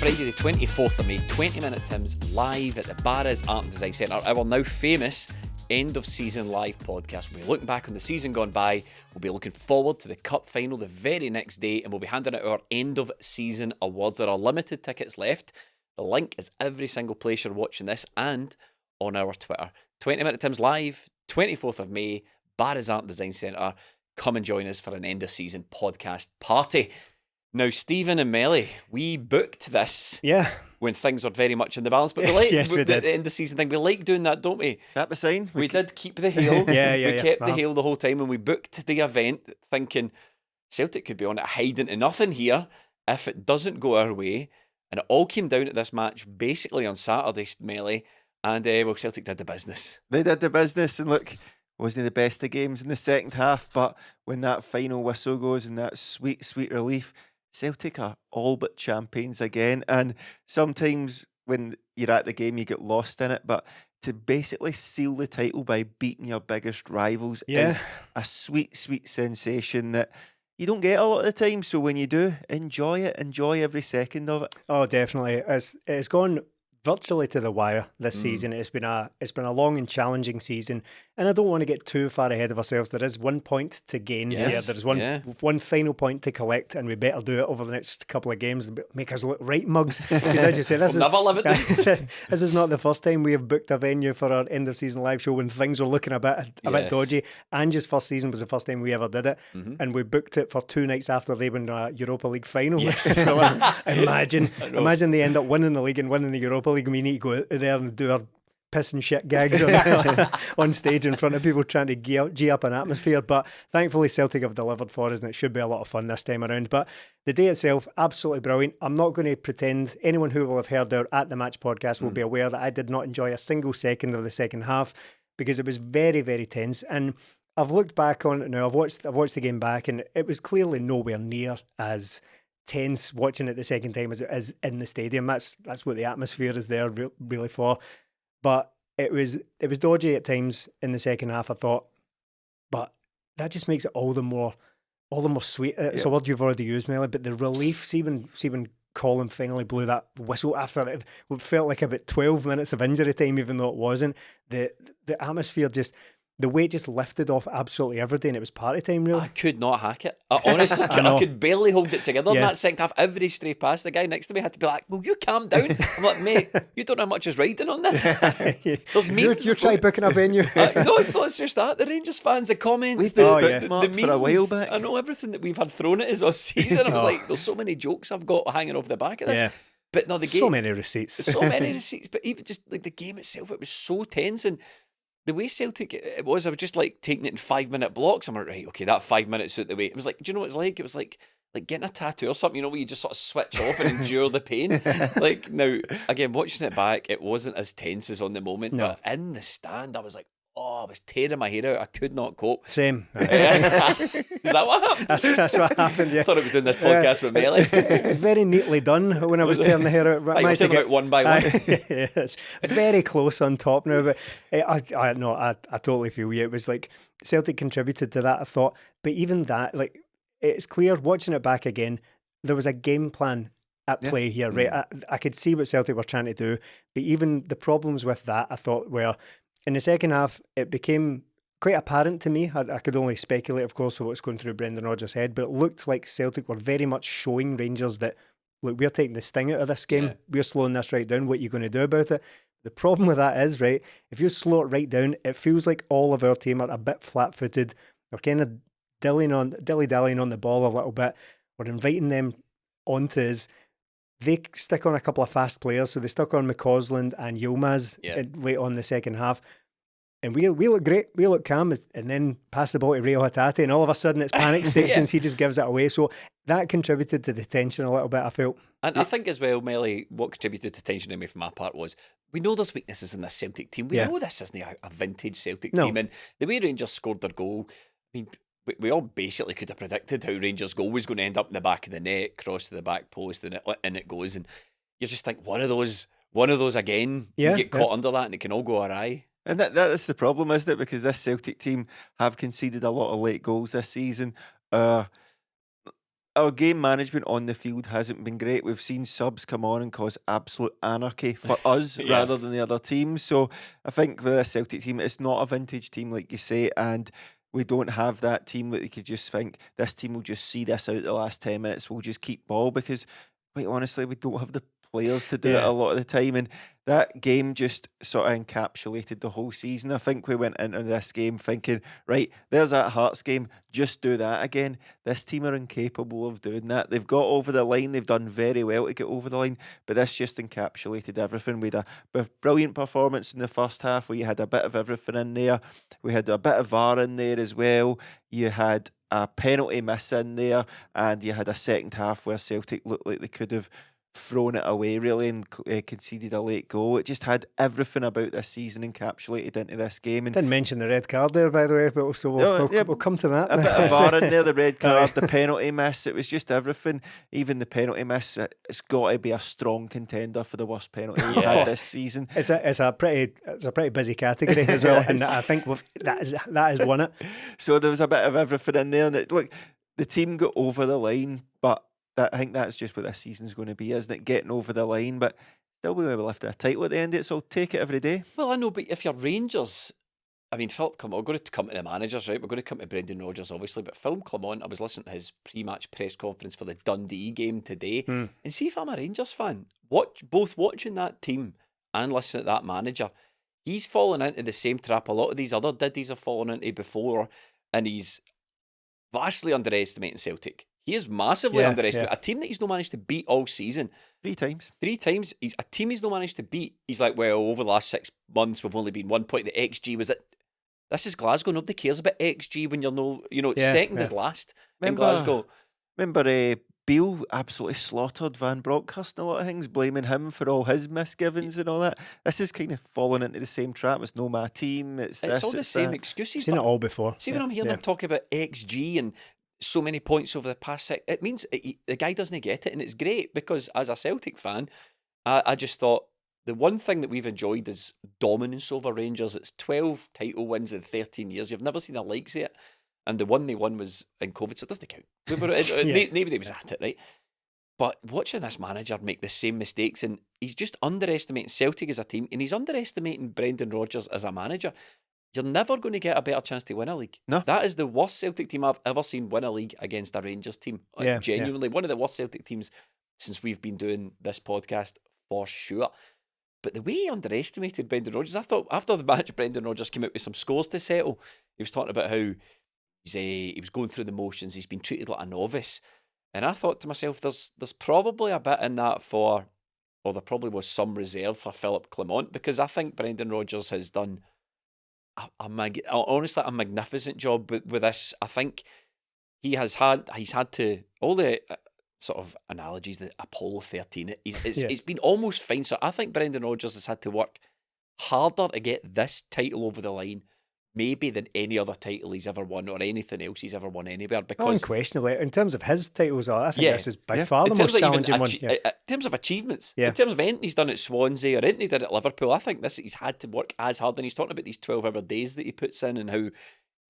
Friday the 24th of May, 20-minute Tims live at the Barras Art and Design Centre, our now famous end of season live podcast. We'll be looking back on the season gone by, we'll be looking forward to the cup final the very next day, and we'll be handing out our end of season awards. There are limited tickets left. The link is every single place you're watching this and on our Twitter. 20-minute Tims live, 24th of May, Barras Art and Design Centre. Come and join us for an end of season podcast party. Now, Stephen and Melly, we booked this when things were very much in the balance, but we like yes, we did. The end of season thing. We like doing that, don't we? That was fine. We did keep the hail. We kept the hail the whole time, and we booked the event thinking Celtic could be on it hiding to nothing here if it doesn't go our way. And it all came down to this match basically on Saturday, Melly, and well, Celtic did the business. They did the business, and look, wasn't the best of games in the second half, but when that final whistle goes and that sweet, sweet relief, Celtic are all but champions again. And sometimes when you're at the game, you get lost in it. But to basically seal the title by beating your biggest rivals is a sweet, sweet sensation that you don't get a lot of the time. So when you do, enjoy it. Enjoy every second of it. Oh, definitely. It's gone virtually to the wire this season. It's been a long and challenging season, and I don't want to get too far ahead of ourselves. There is 1 point to gain here. There's one final point to collect, and we better do it over the next couple of games and make us look right mugs. Because as you say, this this is not the first time we have booked a venue for our end of season live show when things were looking a bit dodgy. Ange's first season was the first time we ever did it, and we booked it for 2 nights after they won a Europa League final. Imagine they end up winning the league and winning the Europa League, and we need to go out there and do our piss and shit gags on stage in front of people trying to gee up an atmosphere. But thankfully Celtic have delivered for us, and it should be a lot of fun this time around. But the day itself, absolutely brilliant. I'm not going to pretend. Anyone who will have heard our At The Match podcast will be aware that I did not enjoy a single second of the second half because it was very, very tense. And I've looked back on it now. I've watched the game back, and it was clearly nowhere near as tense watching it the second time as in the stadium. That's what the atmosphere is there really for. But it was dodgy at times in the second half, I thought, but that just makes it all the more sweet. It's a word you've already used, Melly, but the relief, see when CALLUM finally blew that whistle after it felt like about 12 minutes of injury time, even though it wasn't. The atmosphere the weight just lifted off absolutely everything. It was party time, really. I could not hack it. Honestly, I could barely hold it together in that second half. Every stray pass, the guy next to me had to be like, "Will you calm down?" I'm like, "Mate, you don't know how much is riding on this." There's memes. You're trying booking a venue. No, it's just that. The Rangers fans, the comments, we the memes, for a while back. I know everything that we've had thrown at us all season. I was like, there's so many jokes I've got hanging off the back of this. Yeah. But no, the game. So many receipts. But even just like the game itself, it was so tense. And the way Celtic it was, I was just like taking it in 5-minute blocks. I'm like, right, okay, that 5 minutes out the way. It was like, do you know what it's like? It was like getting a tattoo or something, where you just sort of switch off and endure the pain. Like, now, again, watching it back, it wasn't as tense as on the moment, but in the stand, I was like, I was tearing my hair out. I could not cope. Same. Is that what happened? That's what happened, yeah. I thought it was doing this podcast with Melly. It's very neatly done when I was tearing the hair out. I was tearing out one by one. It's very close on top now, but I totally feel you. It was like Celtic contributed to that, I thought. But even that, like, it's clear watching it back again, there was a game plan at play here, right? I could see what Celtic were trying to do, but even the problems with that, I thought, were in the second half, it became quite apparent to me. I could only speculate, of course, for what's going through Brendan Rodgers' head, but it looked like Celtic were very much showing Rangers that, look, we're taking the sting out of this game. We're slowing this right down. What are you going to do about it? The problem with that is, right, if you slow it right down, it feels like all of our team are a bit flat-footed. We're kind of dilly-dallying on the ball a little bit. We're inviting them onto us. They stick on a couple of fast players, so they stuck on McCausland and Yilmaz late on the second half. And we look great, we look calm, and then pass the ball to Rio Hatate, and all of a sudden it's panic stations, he just gives it away. So that contributed to the tension a little bit, I felt. And I think as well, Melly, what contributed to tension in me from my part was, we know there's weaknesses in this Celtic team. We know this isn't a vintage Celtic team. And the way Rangers scored their goal, I mean, we all basically could have predicted how Rangers' goal was going to end up in the back of the net, cross to the back post, and it goes. And you just think, one of those again, you get caught under that and it can all go awry. And that is the problem, isn't it? Because this Celtic team have conceded a lot of late goals this season. our game management on the field hasn't been great. We've seen subs come on and cause absolute anarchy for us Yeah. rather than the other teams. So I think with this Celtic team, it's not a vintage team like you say, and we don't have that team that you could just think this team will just see this out the last 10 minutes. We'll just keep ball because, quite honestly, we don't have the players to do it a lot of the time. And that game just sort of encapsulated the whole season. I think we went into this game thinking, right, there's that Hearts game, just do that again. This team are incapable of doing that. They've got over the line, they've done very well to get over the line, but this just encapsulated everything. We had a brilliant performance in the first half where you had a bit of everything in there. We had a bit of VAR in there as well. You had a penalty miss in there, and you had a second half where Celtic looked like they could have thrown it away really and conceded a late goal. It just had everything about this season encapsulated into this game. And didn't mention the red card there, by the way, but so we'll come to that. A bit of VAR in there, the red card, the penalty miss. It was just everything. Even the penalty miss, it's got to be a strong contender for the worst penalty we've had this season. It's a pretty busy category as well, and I think that has won it. So there was a bit of everything in there, and look, the team got over the line, but I think that's just what this season's going to be, isn't it? Getting over the line, but still be able to lift a title at the end of it, so I'll take it every day. Well, I know, but if you're Rangers, I mean, Philippe, we're going to come to the managers, right? We're going to come to Brendan Rodgers, obviously, but Phil Clement, I was listening to his pre-match press conference for the Dundee game today, and see if I'm a Rangers fan, both watching that team and listening to that manager, he's fallen into the same trap a lot of these other diddies have fallen into before, and he's vastly underestimating Celtic. He is massively underestimated. A team that he's not managed to beat all season. Three times. He's a team he's not managed to beat. He's like, well, over the last 6 months, we've only been 1 point. The XG was it. This is Glasgow. Nobody cares about XG when you're second is last in Glasgow. Remember, Beale absolutely slaughtered Van Bronckhorst and a lot of things, blaming him for all his misgivings and all that. This is kind of falling into the same trap. It's no my team. It's all the same excuses. I've seen it all before. See when I'm hearing him talk about XG and so many points over the past 6, it means the guy doesn't get it, and it's great because as a Celtic fan, I just thought the one thing that we've enjoyed is dominance over Rangers. It's 12 title wins in 13 years. You've never seen the likes of it, and the one they won was in COVID, so it doesn't count. Nobody was at it, right? But watching this manager make the same mistakes, and he's just underestimating Celtic as a team, and he's underestimating Brendan Rodgers as a manager. You're never going to get a better chance to win a league. No. That is the worst Celtic team I've ever seen win a league against a Rangers team. Genuinely, one of the worst Celtic teams since we've been doing this podcast, for sure. But the way he underestimated Brendan Rodgers, I thought after the match, Brendan Rodgers came out with some scores to settle. He was talking about how he was going through the motions, he's been treated like a novice. And I thought to myself, there's probably a bit in that there probably was some reserve for Philippe Clement, because I think Brendan Rodgers has done honestly a magnificent job with this. I think he's had to, all the sort of analogies, the Apollo 13, it's been almost fine. So I think Brendan Rodgers has had to work harder to get this title over the line maybe than any other title he's ever won or anything else he's ever won anywhere. Because unquestionably, in terms of his titles, I think this is by far the most challenging one. In terms of achievements, in terms of anything he's done at Swansea or anything he did at Liverpool, I think he's had to work as hard. And he's talking about these 12-hour days that he puts in, and how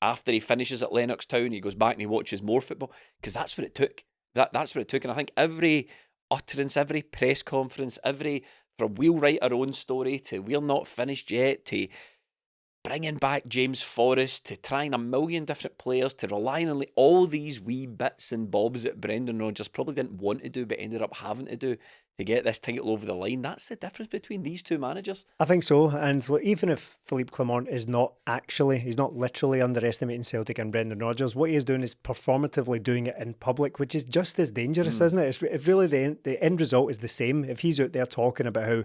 after he finishes at Lennox Town, he goes back and he watches more football, because that's what it took. That's what it took. And I think every utterance, every press conference, from we'll write our own story to we're not finished yet, to bringing back James Forrest, to trying a million different players, to relying on all these wee bits and bobs that Brendan Rodgers probably didn't want to do but ended up having to do to get this title over the line. That's the difference between these two managers. I think so. And even if Philippe Clement is he's not literally underestimating Celtic and Brendan Rodgers, what he is doing is performatively doing it in public, which is just as dangerous, isn't it? It's really the end result is the same. If he's out there talking about how,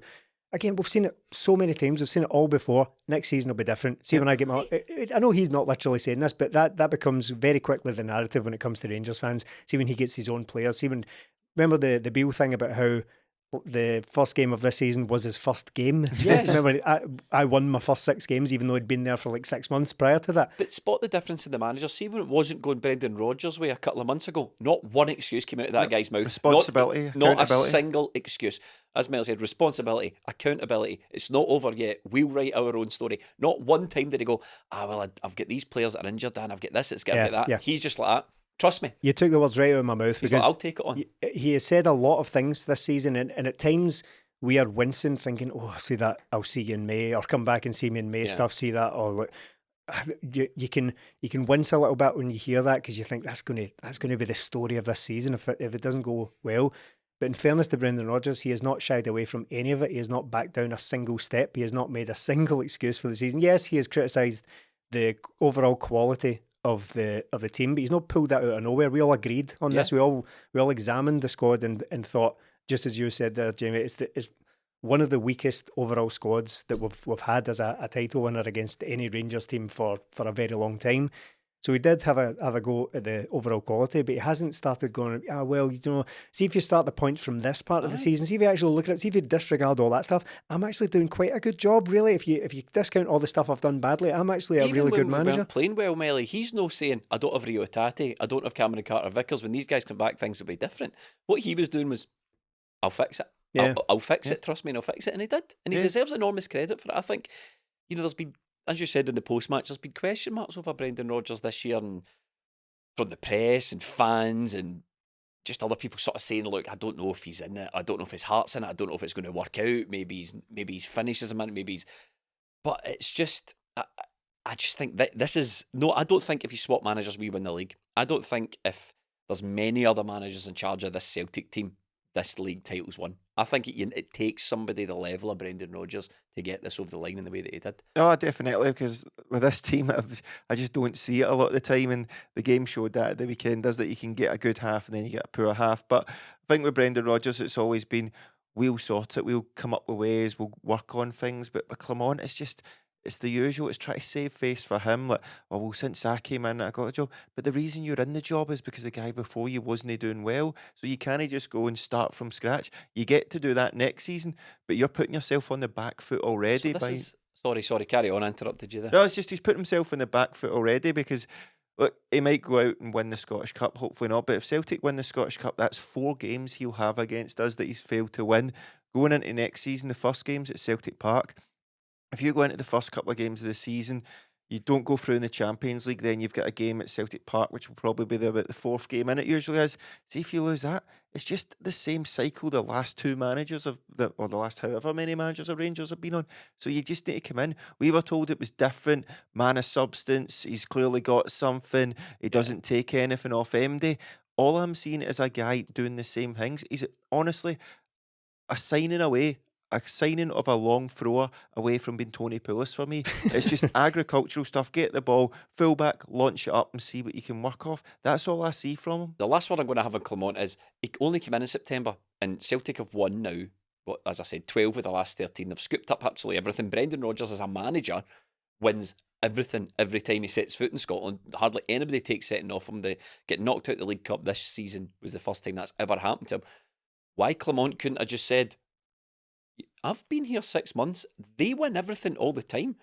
again, we've seen it so many times. We've seen it all before. Next season will be different. See, when I get I know he's not literally saying this, but that becomes very quickly the narrative when it comes to Rangers fans. See, when he gets his own players. See, remember the Beale thing about how the first game of this season was his first game? Yes. Remember, I won my first 6 games, even though he'd been there for like 6 months prior to that. But spot the difference in the manager. See, when it wasn't going Brendan Rodgers' way a couple of months ago, not one excuse came out of that guy's mouth. Responsibility, not a single excuse. As Mel said, responsibility, accountability. It's not over yet. We'll write our own story. Not one time did he go, well, I've got these players that are injured and I've got this, it's got that. Yeah. He's just like that. Trust me. You took the words right out of my mouth. He's because like, I'll take it on. He has said a lot of things this season, and at times we are wincing, thinking, "Oh, see that? I'll see you in May," or "Come back and see me in May." Stuff, see that, or like, you can wince a little bit when you hear that because you think that's going to be the story of this season if it doesn't go well. But in fairness to Brendan Rodgers, he has not shied away from any of it. He has not backed down a single step. He has not made a single excuse for the season. Yes, he has criticised the overall quality of the team, but he's not pulled that out of nowhere. We all agreed on this. We all examined the squad and thought, just as you said there, Jamie, it's one of the weakest overall squads that we've had as a title winner against any Rangers team for a very long time. So he did have a go at the overall quality, but he hasn't started going, well, see if you start the points from this part of the season, see if you actually look at it, see if you disregard all that stuff. I'm actually doing quite a good job, really. If you discount all the stuff I've done badly, I'm actually a really good manager. Even playing well, Melly, he's no saying, I don't have Rio Tati, I don't have Cameron Carter-Vickers. When these guys come back, things will be different. What he was doing was, I'll fix it. Yeah. I'll fix it, trust me, and I'll fix it. And he did. And he deserves enormous credit for it. I think, there's been, as you said in the post-match, there's been question marks over Brendan Rodgers this year, and from the press and fans and just other people sort of saying, look, I don't know if he's in it. I don't know if his heart's in it. I don't know if it's going to work out. Maybe he's finished as a man. But it's just, I just think that this is, no, I don't think if you swap managers, we win the league. I don't think if there's many other managers in charge of this Celtic team, this league title's won. I think it takes somebody the level of Brendan Rodgers to get this over the line in the way that he did. Oh, definitely, because with this team, I just don't see it a lot of the time, and the game showed that at the weekend, does that you can get a good half and then you get a poor half. But I think with Brendan Rodgers, it's always been, we'll sort it, we'll come up with ways, we'll work on things. But with Clement, it's the usual. It's trying to save face for him. Like, oh, well, since I came in, I got a job. But the reason you're in the job is because the guy before you wasn't doing well. So you can't just go and start from scratch. You get to do that next season, but you're putting yourself on the back foot already. Sorry, carry on. I interrupted you there. No, it's just he's put himself on the back foot already because, look, he might go out and win the Scottish Cup, hopefully not. But if Celtic win the Scottish Cup, that's 4 games he'll have against us that he's failed to win. Going into next season, the first game's at Celtic Park. If you go into the first couple of games of the season, you don't go through in the Champions League, then you've got a game at Celtic Park, which will probably be about the 4th game in it usually is. See, if you lose that, it's just the same cycle the last 2 managers or the last however many managers of Rangers have been on. So you just need to come in. We were told it was different, man of substance, he's clearly got something, he doesn't take anything off MD. All I'm seeing is a guy doing the same things. He's honestly a signing of a long thrower away from being Tony Pulis for me. It's just agricultural stuff. Get the ball, full back, launch it up and see what you can work off. That's all I see from him. The last one I'm going to have on Clement is he only came in September, and Celtic have won now, as I said, 12 of the last 13. They've scooped up absolutely everything. Brendan Rodgers as a manager wins everything every time he sets foot in Scotland. Hardly anybody takes setting off him. They get knocked out the League Cup this season was the first time that's ever happened to him. Why Clement couldn't have just said, I've been here 6 months. They win everything all the time.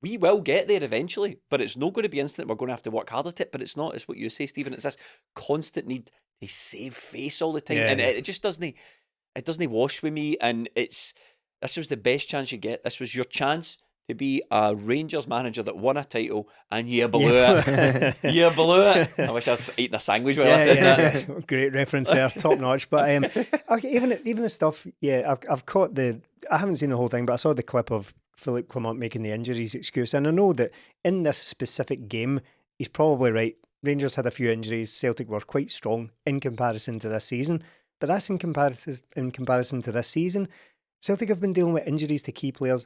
We will get there eventually, but it's not going to be instant. We're going to have to work hard at it, but it's not. It's what you say, Stephen. It's this constant need to save face all the time. Yeah, and it just doesn't wash with me. And this was the best chance you get. This was your chance to be a Rangers manager that won a title, and you blew it. You blew it. I wish I was eating a sandwich while I said that. Great reference there, top notch. But even the stuff, I've caught I haven't seen the whole thing, but I saw the clip of Philippe Clement making the injuries excuse, and I know that in this specific game, he's probably right. Rangers had a few injuries. Celtic were quite strong in comparison to this season, but that's in comparison to this season. Celtic have been dealing with injuries to key players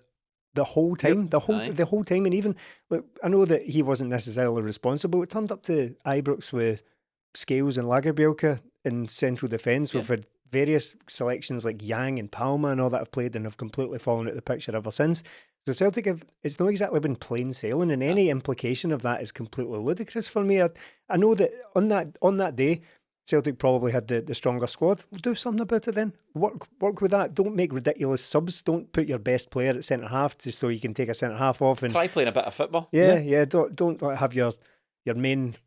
the whole time, the whole time, and even look, I know that he wasn't necessarily responsible. It turned up to Ibrox with Scales and Lagerbielke in central defence. We've had various selections like Yang and Palma and all that have played and have completely fallen out of the picture ever since. So Celtic it's not exactly been plain sailing, and any implication of that is completely ludicrous for me. I know that on that day, Celtic probably had the stronger squad. Well, do something about it then. Work with that. Don't make ridiculous subs. Don't put your best player at centre half just so you can take a centre half off. And try playing a bit of football. Yeah. Don't have your main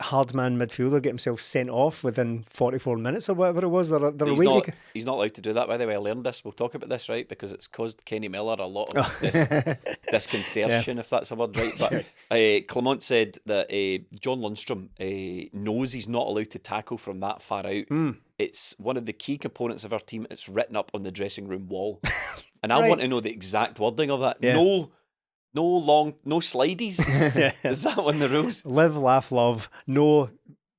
hard man midfielder get himself sent off within 44 minutes or whatever it was. There are ways he's not allowed to do that, by the way. I learned this. We'll talk about this, right? Because it's caused Kenny Miller a lot of disconcertion, if that's a word, right? But Clement said that John Lundstram knows he's not allowed to tackle from that far out. It's one of the key components of our team. It's written up on the dressing room wall. And I want to know the exact wording of that. Yeah. No slideys. Is that one of the rules? Live, laugh, love. No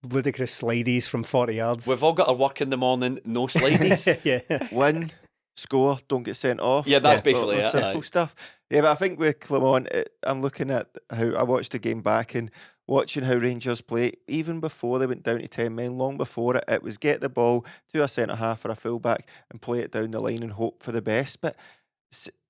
ludicrous slideys from 40 yards. We've all got our work in the morning. No slideys. Win, score, don't get sent off. Yeah, that's basically it. Simple stuff. Yeah, but I think with Clement, I'm looking at how I watched the game back and watching how Rangers play. Even before they went down to 10 men, long before it was get the ball to a centre half or a full back and play it down the line and hope for the best. But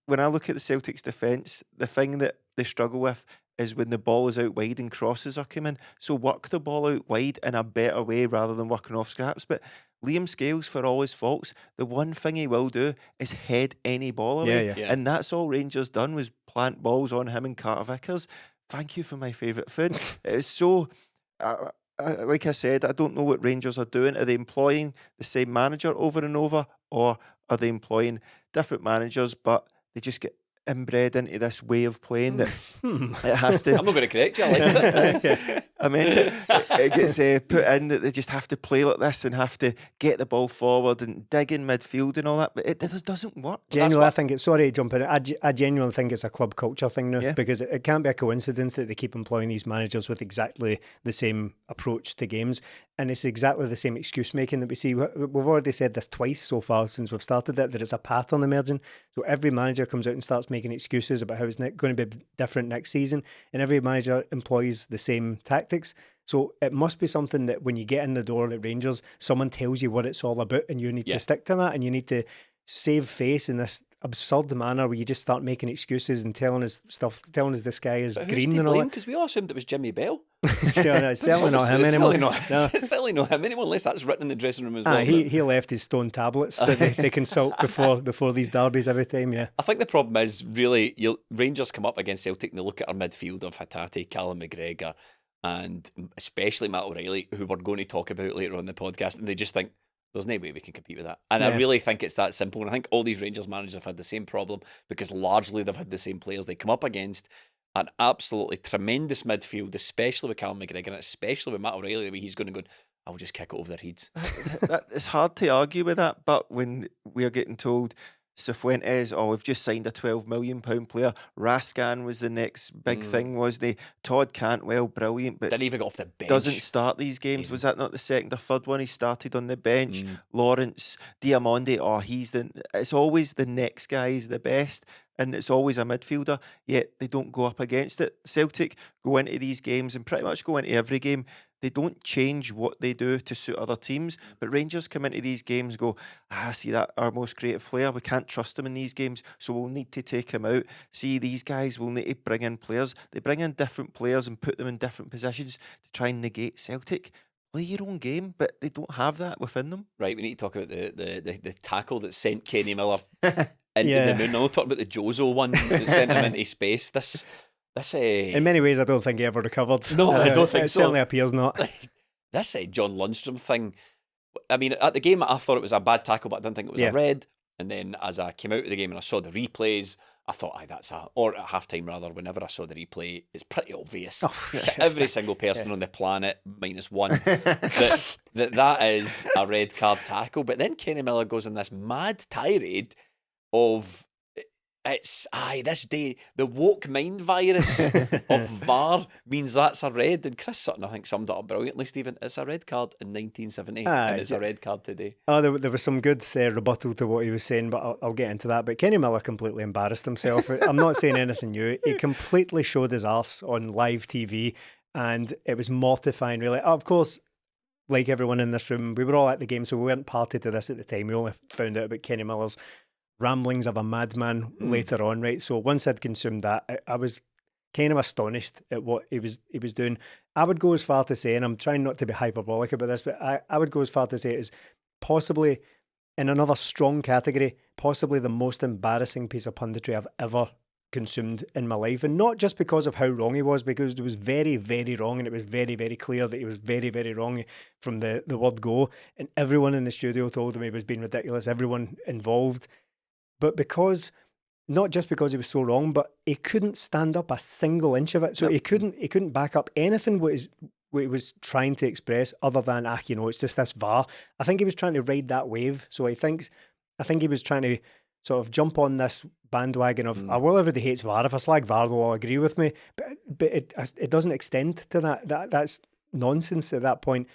when I look at the Celtics' defence, the thing that they struggle with is when the ball is out wide and crosses are coming. So work the ball out wide in a better way rather than working off scraps. But Liam Scales, for all his faults, the one thing he will do is head any ball away. Yeah. And that's all Rangers done, was plant balls on him and Carter Vickers. Thank you for my favourite food. It's so... like I said, I don't know what Rangers are doing. Are they employing the same manager over and over, or are they employing different managers, but they just get inbred into this way of playing that it has to... I'm not going to correct you, I liked it. I mean, it gets put in that they just have to play like this and have to get the ball forward and dig in midfield and all that, but it just doesn't work. Genuinely, I think it's... Sorry to jump in. I genuinely think it's a club culture thing now, because it can't be a coincidence that they keep employing these managers with exactly the same approach to games, and it's exactly the same excuse making that we see. We've already said this twice so far since we've started it, that it's a pattern emerging. So every manager comes out and starts making excuses about how it's going to be different next season, and every manager employs the same tactics. So it must be something that when you get in the door at Rangers, someone tells you what it's all about, and you need to stick to that, and you need to save face in this absurd manner where you just start making excuses and telling us this guy is green and all that. Because we all assumed it was Jimmy Bell. No, it's certainly not him anymore. It's certainly not him anymore, unless that's written in the dressing room as well. He left his stone tablets that they consult before these derbies every time. Yeah, I think the problem is really Rangers come up against Celtic and they look at our midfield of Hatate, Callum McGregor, and especially Matt O'Reilly, who we're going to talk about later on in the podcast, and they just think there's no way we can compete with that. And I really think it's that simple. And I think all these Rangers managers have had the same problem, because largely they've had the same players. They come up against an absolutely tremendous midfield, especially with Callum McGregor, and especially with Matt O'Reilly, the way he's going to go, I'll just kick it over their heads. It's hard to argue with that, but when we are getting told Cifuentes, we've just signed a £12 million player. Rascan was the next big thing, wasn't he? Todd Cantwell, brilliant, but didn't even get off the bench. Doesn't start these games. Was that not the second or third one he started on the bench? Lawrence, Diamonde, it's always the next guy is the best, and it's always a midfielder, yet they don't go up against it. Celtic go into these games, and pretty much go into every game, they don't change what they do to suit other teams, but Rangers come into these games, go, see that, our most creative player, we can't trust him in these games, so we'll need to take him out. See, these guys will need to bring in players. They bring in different players and put them in different positions to try and negate Celtic. Play your own game, but they don't have that within them. Right, we need to talk about the tackle that sent Kenny Miller into the moon. I'll talk about the Jozo one that sent him into space. This in many ways, I don't think he ever recovered. No, I don't think it so. It certainly appears not. This John Lundstram thing, I mean, at the game I thought it was a bad tackle, but I didn't think it was a red. And then as I came out of the game and I saw the replays, I thought, or at halftime rather, whenever I saw the replay, it's pretty obvious to every single person on the planet, minus one, that is a red card tackle. But then Kenny Miller goes on this mad tirade of... this day, the woke mind virus of VAR means that's a red. And Chris Sutton, I think, summed it up brilliantly, Stephen. It's a red card in 1970, and it's a red card today. There was some good rebuttal to what he was saying, but I'll get into that. But Kenny Miller completely embarrassed himself. I'm not saying anything new. He completely showed his arse on live TV, and it was mortifying, really. Of course, like everyone in this room, we were all at the game, so we weren't party to this at the time. We only found out about Kenny Miller's ramblings of a madman later on, right? So once I'd consumed that, I was kind of astonished at what he was doing. I would go as far to say, and I'm trying not to be hyperbolic about this, but I would go as far to say it is possibly, in another strong category, possibly the most embarrassing piece of punditry I've ever consumed in my life. And not just because of how wrong he was, because it was very, very wrong, and it was very, very clear that he was very, very wrong from the word go. And everyone in the studio told him he was being ridiculous, everyone involved. But not just because he was so wrong, but he couldn't stand up a single inch of it. So he couldn't back up anything what he was trying to express other than, it's just this VAR. I think he was trying to ride that wave. So I think he was trying to sort of jump on this bandwagon of, well, everybody hates VAR. If I slag VAR, they'll all agree with me. But it doesn't extend to that. That's nonsense at that point.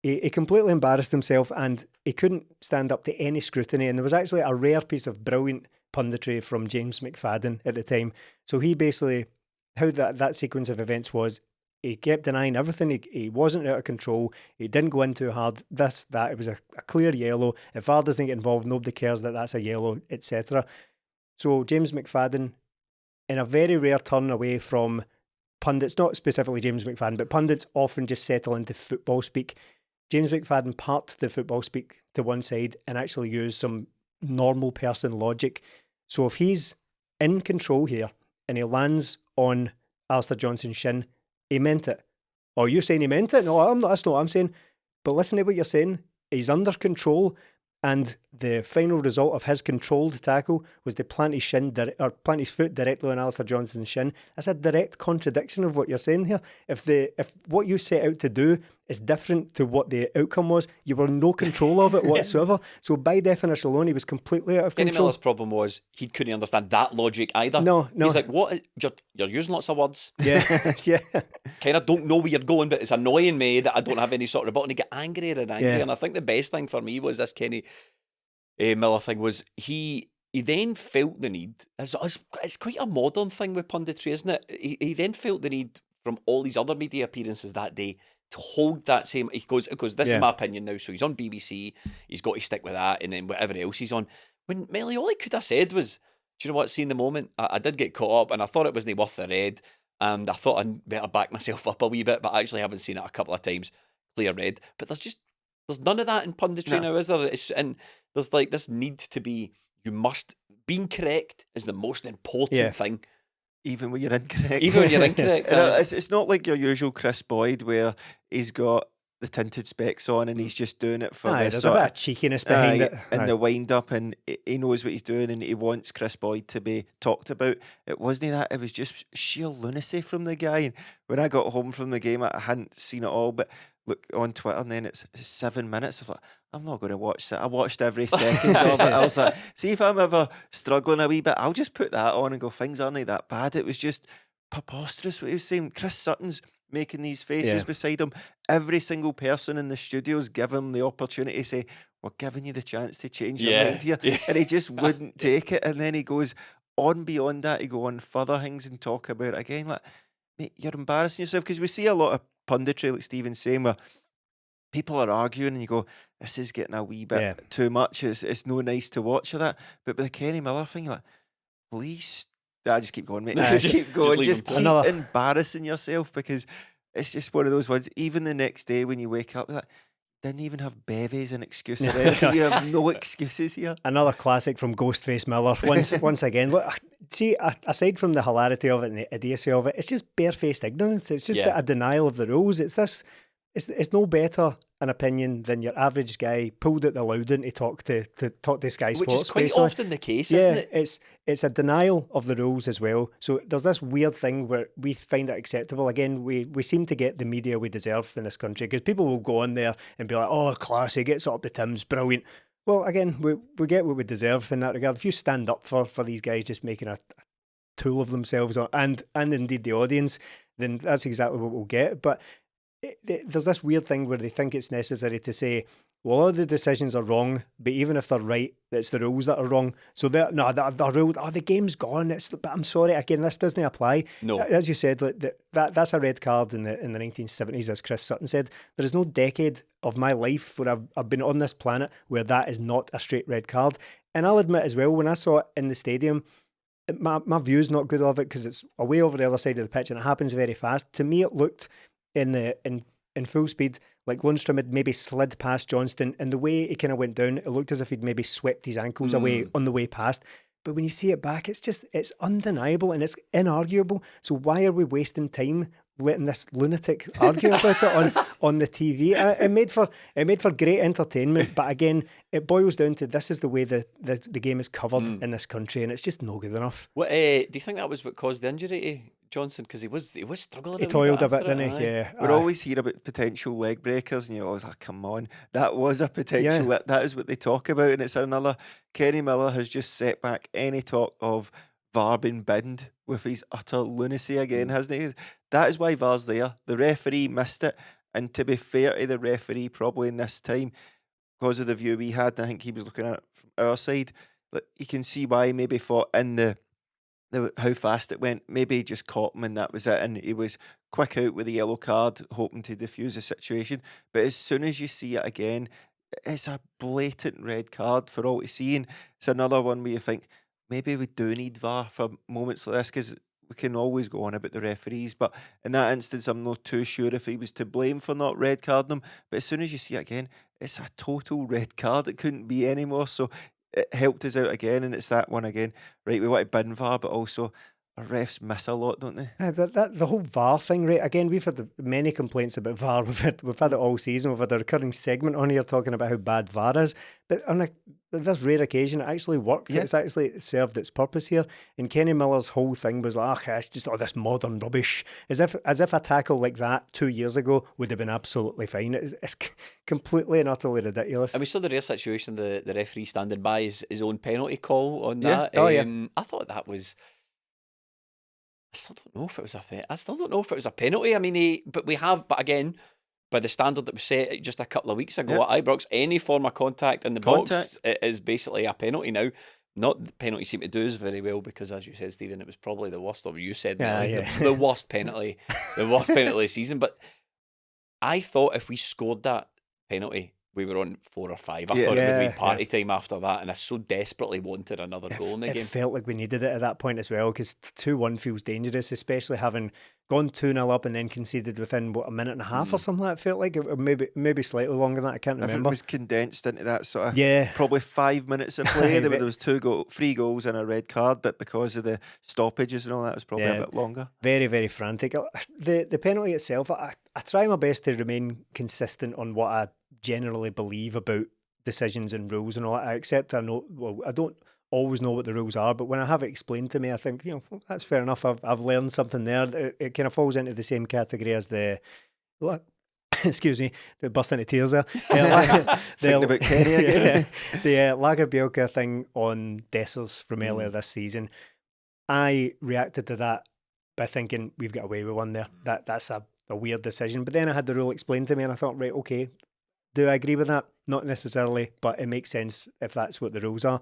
He completely embarrassed himself, and he couldn't stand up to any scrutiny. And there was actually a rare piece of brilliant punditry from James McFadden at the time. So he basically, how that sequence of events was, he kept denying everything. He wasn't out of control. He didn't go in too hard. That. It was a clear yellow. If VAR doesn't get involved, nobody cares that that's a yellow, etc. So James McFadden, in a very rare turn away from pundits, not specifically James McFadden, but pundits often just settle into football speak. James McFadden parked the football speak to one side and actually used some normal person logic. So if he's in control here and he lands on Alistair Johnson's shin, he meant it. Oh, you're saying he meant it? No, I'm not. That's not what I'm saying. But listen to what you're saying. He's under control, and the final result of his controlled tackle was to plant his foot directly on Alistair Johnson's shin. That's a direct contradiction of what you're saying here. If what you set out to do is different to what the outcome was, you were no control of it whatsoever. So by definition alone, he was completely out of Kenny control. Miller's problem was he couldn't understand that logic either. No. He's like, what? You're using lots of words. Yeah, yeah. Kind of don't know where you're going, but it's annoying me that I don't have any sort of rebuttal. And he got angrier and angrier. Yeah. And I think the best thing for me was this Kenny Miller thing was he then felt the need. It's quite a modern thing with punditry, isn't it? He then felt the need from all these other media appearances that day to hold that same. He goes, this is my opinion now. So he's on BBC. He's got to stick with that, and then whatever else he's on. When Melly, all he could have said was, "Do you know what? Seeing the moment, I did get caught up, and I thought it wasn't worth the red, and I thought I'd better back myself up a wee bit, but I actually haven't seen it a couple of times. Clear red, but there's none of that in punditry now, is there? And there's like this need to be. You must being correct is the most important thing." Even when you're incorrect. It's not like your usual Chris Boyd where he's got the tinted specs on and he's just doing it for there's a bit of cheekiness behind it. And the wind up, and he knows what he's doing and he wants Chris Boyd to be talked about. It wasn't that, it was just sheer lunacy from the guy. And when I got home from the game, I hadn't seen it all, but look on Twitter, and then it's 7 minutes. I thought, I'm not going to watch that. I watched every second of it. I was like, see if I'm ever struggling a wee bit, I'll just put that on and go, things aren't that bad. It was just preposterous what he was saying. Chris Sutton's making these faces beside him. Every single person in the studios give him the opportunity to say, we're giving you the chance to change your mind here. And he just wouldn't take it. And then he goes on beyond that. He go on further things and talk about it again. Like, mate, you're embarrassing yourself, because we see a lot of punditry, like Stephen's saying, where people are arguing and you go, this is getting a wee bit too much. It's no nice to watch of that. But with the Kenny Miller thing, like, please, I just keep going, mate. Just keep going. Just keep embarrassing yourself, because it's just one of those ones. Even the next day when you wake up, like, didn't even have Bevy as an excuse or anything. You have no excuses here. Another classic from Ghostface Miller. Once again, look, see, aside from the hilarity of it and the idiocy of it, it's just barefaced ignorance. It's just a denial of the rules. It's no better an opinion than your average guy pulled at the Loudon to talk to Sky Sports. Which is quite basically. often the case, isn't it? It's a denial of the rules as well. So there's this weird thing where we find it acceptable. Again, we seem to get the media we deserve in this country, because people will go on there and be like, oh, classy, gets up the Tims, brilliant. Well, again, we get what we deserve in that regard. If you stand up for these guys just making a tool of themselves, and indeed the audience, then that's exactly what we'll get. But there's this weird thing where they think it's necessary to say, well, all the decisions are wrong, but even if they're right, it's the rules that are wrong. So the rules, the game's gone. But I'm sorry, again, this doesn't apply. No, as you said, that's a red card in the 1970s, as Chris Sutton said. There is no decade of my life where I've been on this planet where that is not a straight red card. And I'll admit as well, when I saw it in the stadium, my view's not good of it, because it's away over the other side of the pitch and it happens very fast. To me, it looked in full speed like Lundstram had maybe slid past Johnston, and the way he kind of went down, it looked as if he'd maybe swept his ankles away on the way past. But when you see it back, it's undeniable and it's inarguable. So why are we wasting time letting this lunatic argue about it on the TV? It made for great entertainment, but again, it boils down to this is the way the game is covered in this country, and it's just no good enough. What do you think that was what caused the injury to Johnson? Because he was struggling. He toiled a bit, didn't he? Yeah. We always hear about potential leg breakers, and you're always like, come on, that was a potential. Yeah. That is what they talk about, and it's another. Kenny Miller has just set back any talk of VAR being binned with his utter lunacy again, hasn't he? That is why VAR's there. The referee missed it, and to be fair to the referee, probably in this time, because of the view we had, and I think he was looking at it from our side, like, you can see why he maybe thought in the how fast it went, maybe he just caught him and that was it, and he was quick out with the yellow card, hoping to defuse the situation. But as soon as you see it again, it's a blatant red card for all to see, and it's another one where you think maybe we do need VAR for moments like this, because we can always go on about the referees, but in that instance I'm not too sure if he was to blame for not red carding him. But as soon as you see it again, it's a total red card. It couldn't be any more, so it helped us out again, and it's that one again. Right, we want to bin VAR, but also our refs miss a lot, don't they? The whole VAR thing, right? Again, we've had many complaints about VAR. We've had it all season. We've had a recurring segment on here talking about how bad VAR is. But on this rare occasion, it actually worked. Yeah. It's actually served its purpose here. And Kenny Miller's whole thing was like, it's just all this modern rubbish. As if a tackle like that 2 years ago would have been absolutely fine. It's completely and utterly ridiculous. And we saw the rare situation, the referee standing by his own penalty call on that. I thought that was... I still don't know if it was a penalty. I mean, but again, by the standard that was set just a couple of weeks ago at Ibrox, any form of contact in the box is basically a penalty now. Not the penalty seemed to do us very well, because, as you said, Stephen, it was probably the worst. Or you said the worst penalty, the worst penalty of the season. But I thought if we scored that penalty, we were on 4 or 5. I thought it would be party time after that, and I so desperately wanted another goal in the game. It felt like we needed it at that point as well, because 2-1 feels dangerous, especially having gone 2-0 up and then conceded within, a minute and a half or something like that, felt like, or maybe slightly longer than that, I can't remember. It was condensed into that sort of probably 5 minutes of play. There was 3 goals and a red card, but because of the stoppages and all that, it was probably a bit longer. Very, very frantic. The penalty itself, I try my best to remain consistent on what I generally believe about decisions and rules and all that. I accept I don't always know what the rules are, but when I have it explained to me, I think, that's fair enough. I've learned something there. It kind of falls into the same category as the excuse me, burst into tears there. Thinking about Kenny again. The Lager Bielka thing on Dessers from earlier this season. I reacted to that by thinking we've got away with one there. That's a weird decision. But then I had the rule explained to me, and I thought, right, okay, do I agree with that? Not necessarily, but it makes sense if that's what the rules are.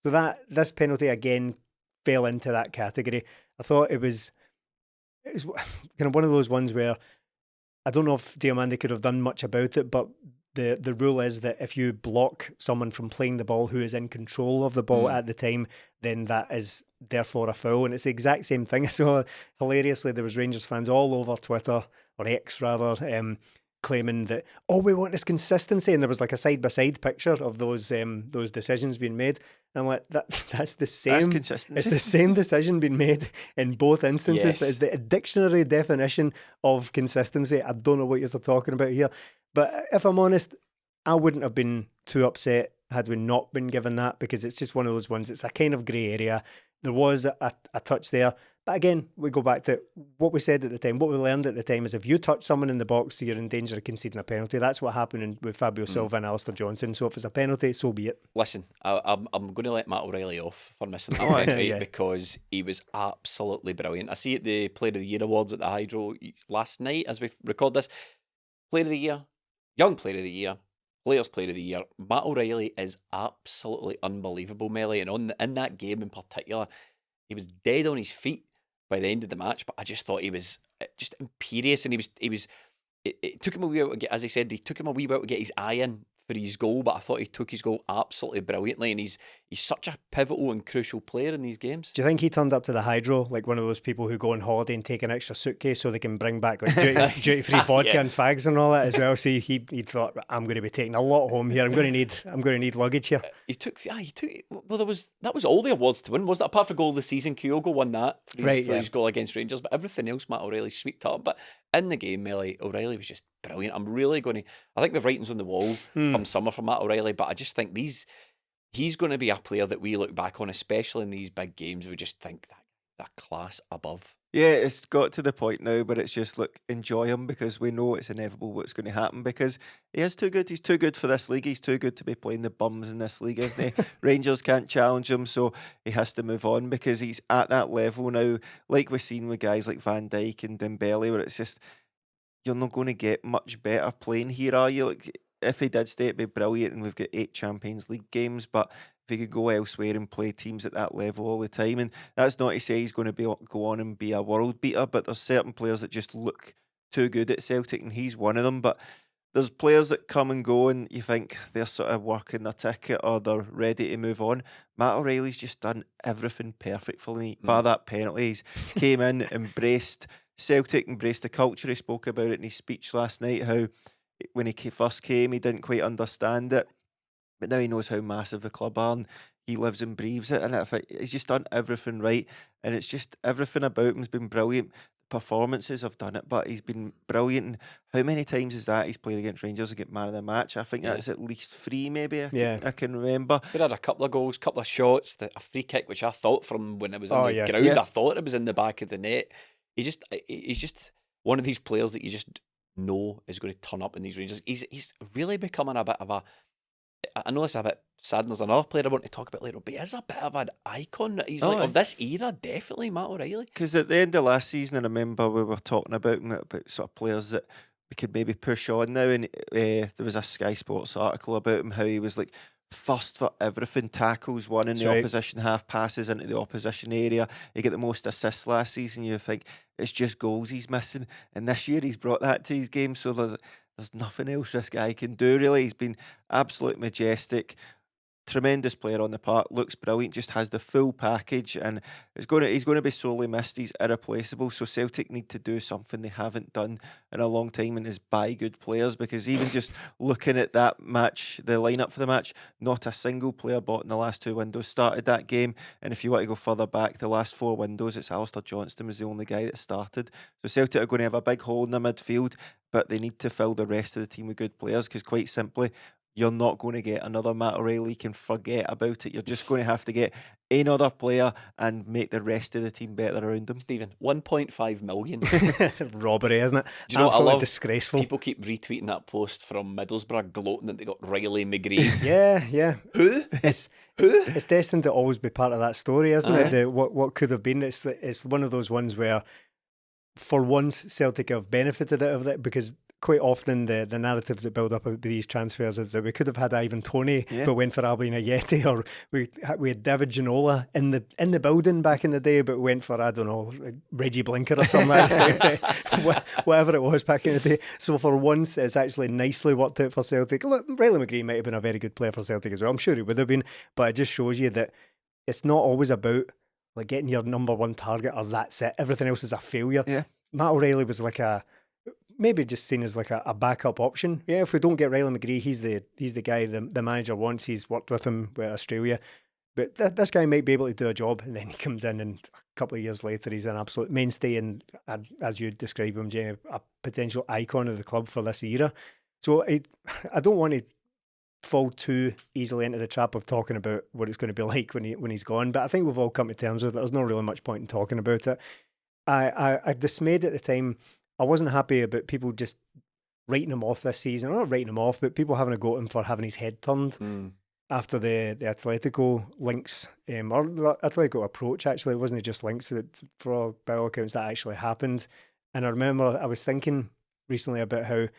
So this penalty again fell into that category. I thought it was kind of one of those ones where I don't know if Diomande could have done much about it, but the rule is that if you block someone from playing the ball who is in control of the ball at the time, then that is therefore a foul. And it's the exact same thing. So hilariously, there was Rangers fans all over Twitter, or X rather, claiming that we want this consistency, and there was like a side-by-side picture of those decisions being made. And I'm like, that's the same. That's consistency. It's the same decision being made in both instances. It's the dictionary definition of consistency. I don't know what you're talking about here, but if I'm honest, I wouldn't have been too upset had we not been given that, because it's just one of those ones. It's a kind of grey area. There was a touch there. But again, we go back to what we said at the time. What we learned at the time is if you touch someone in the box, you're in danger of conceding a penalty. That's what happened with Fabio Silva and Alistair Johnson. So if it's a penalty, so be it. Listen, I'm going to let Matt O'Reilly off for missing that penalty because he was absolutely brilliant. I see at the Player of the Year awards at the Hydro last night as we record this. Player of the Year, Young Player of the Year, Players Player of the Year. Matt O'Reilly is absolutely unbelievable, Melly. And in that game in particular, he was dead on his feet by the end of the match, but I just thought he was just imperious, and he was. It took him a wee while to get, as I said, he took him a wee while to get his eye in for his goal, but I thought he took his goal absolutely brilliantly, and he's such a pivotal and crucial player in these games. Do you think he turned up to the Hydro like one of those people who go on holiday and take an extra suitcase so they can bring back like duty-free vodka and fags and all that as well? So he thought, I'm going to be taking a lot home here. I'm going to need luggage here. He took. Well, that was all the awards to win, wasn't it? Apart from goal of the season, Kyogo won that for his goal against Rangers, but everything else Matt O'Reilly sweeped up. But in the game, Melly, O'Reilly was just brilliant. I'm really going to. I think the writing's on the wall come summer for Matt O'Reilly, but I just think he's going to be a player that we look back on, especially in these big games. We just think that class above. Yeah, it's got to the point now where it's just, look, enjoy him, because we know it's inevitable what's going to happen, because he is too good. He's too good for this league. He's too good to be playing the bums in this league, isn't he? Rangers can't challenge him, so he has to move on, because he's at that level now, like we've seen with guys like Van Dijk and Dembele, where it's just, you're not going to get much better playing here, are you? Like, if he did stay, it'd be brilliant, and we've got 8 Champions League games, but if he could go elsewhere and play teams at that level all the time, and that's not to say he's going to go on and be a world beater, but there's certain players that just look too good at Celtic, and he's one of them. But there's players that come and go, and you think they're sort of working their ticket or they're ready to move on. Matt O'Reilly's just done everything perfect for me, bar that penalty. He's came in, embraced Celtic, embraced the culture. He spoke about it in his speech last night, how when he first came, he didn't quite understand it, but now he knows how massive the club are, and he lives and breathes it. And I think he's just done everything right, and it's just everything about him's been brilliant. The performances have done it, but he's been brilliant. And how many times is that he's played against Rangers and get man of the match? I think that's at least 3, maybe. I can remember. He had a couple of goals, couple of shots, a free kick, which I thought from when it was in the ground, I thought it was in the back of the net. He's just one of these players that you just know is going to turn up in these Rangers. He's really becoming a bit of a. I know it's a bit sad, and there's another player I want to talk about later, but he is a bit of an icon. He's of this era, definitely, Matt O'Reilly. Because at the end of last season, I remember we were talking about sort of players that we could maybe push on now, and there was a Sky Sports article about him, how he was like first for everything, tackles won in the opposition half, passes into the opposition area. He got the most assists last season. You think it's just goals he's missing, and this year he's brought that to his game, so there's nothing else this guy can do, really. He's been absolutely majestic. Tremendous player on the park, looks brilliant, just has the full package, and he's going to be sorely missed. He's irreplaceable, so Celtic need to do something they haven't done in a long time, and is buy good players, because even just looking at that match, the lineup for the match, not a single player bought in the last 2 windows started that game. And if you want to go further back, the last 4 windows, it's Alistair Johnston was the only guy that started. So Celtic are going to have a big hole in the midfield, but they need to fill the rest of the team with good players, because quite simply, you're not going to get another Matt O'Reilly. You can forget about it. You're just going to have to get another player and make the rest of the team better around him. Stephen, 1.5 million. Robbery, isn't it? Do you know Absolutely what I love? Disgraceful. People keep retweeting that post from Middlesbrough, gloating that they got Riley McGree. Yeah. Who? It's destined to always be part of that story, isn't it? What could have been. It's one of those ones where, for once, Celtic have benefited out of it, because quite often the narratives that build up about these transfers is that we could have had Ivan Toney but went for Albion Ayeti, or we had David Ginola in the building back in the day but went for, I don't know, Reggie Blinker or something whatever it was back in the day. So for once it's actually nicely worked out for Celtic. Look, Riley McGree might have been a very good player for Celtic as well, I'm sure he would have been, but it just shows you that it's not always about like getting your number one target or that's it, everything else is a failure. Matt O'Reilly was like maybe just seen as like a backup option. Yeah, if we don't get Riley McGree, he's the guy the manager wants. He's worked with him with Australia, but this guy might be able to do a job, and then he comes in, and a couple of years later he's an absolute mainstay, and as you describe him, Jamie, a potential icon of the club for this era. So I don't want to fall too easily into the trap of talking about what it's going to be like when he's gone, but I think we've all come to terms with it. There's not really much point in talking about it. I dismayed at the time. I wasn't happy about people just writing him off this season. Or not writing him off, but people having a go at him for having his head turned after the Atletico links, or the Atletico approach, actually. It wasn't just links. For by all accounts, that actually happened. And I remember I was thinking recently about how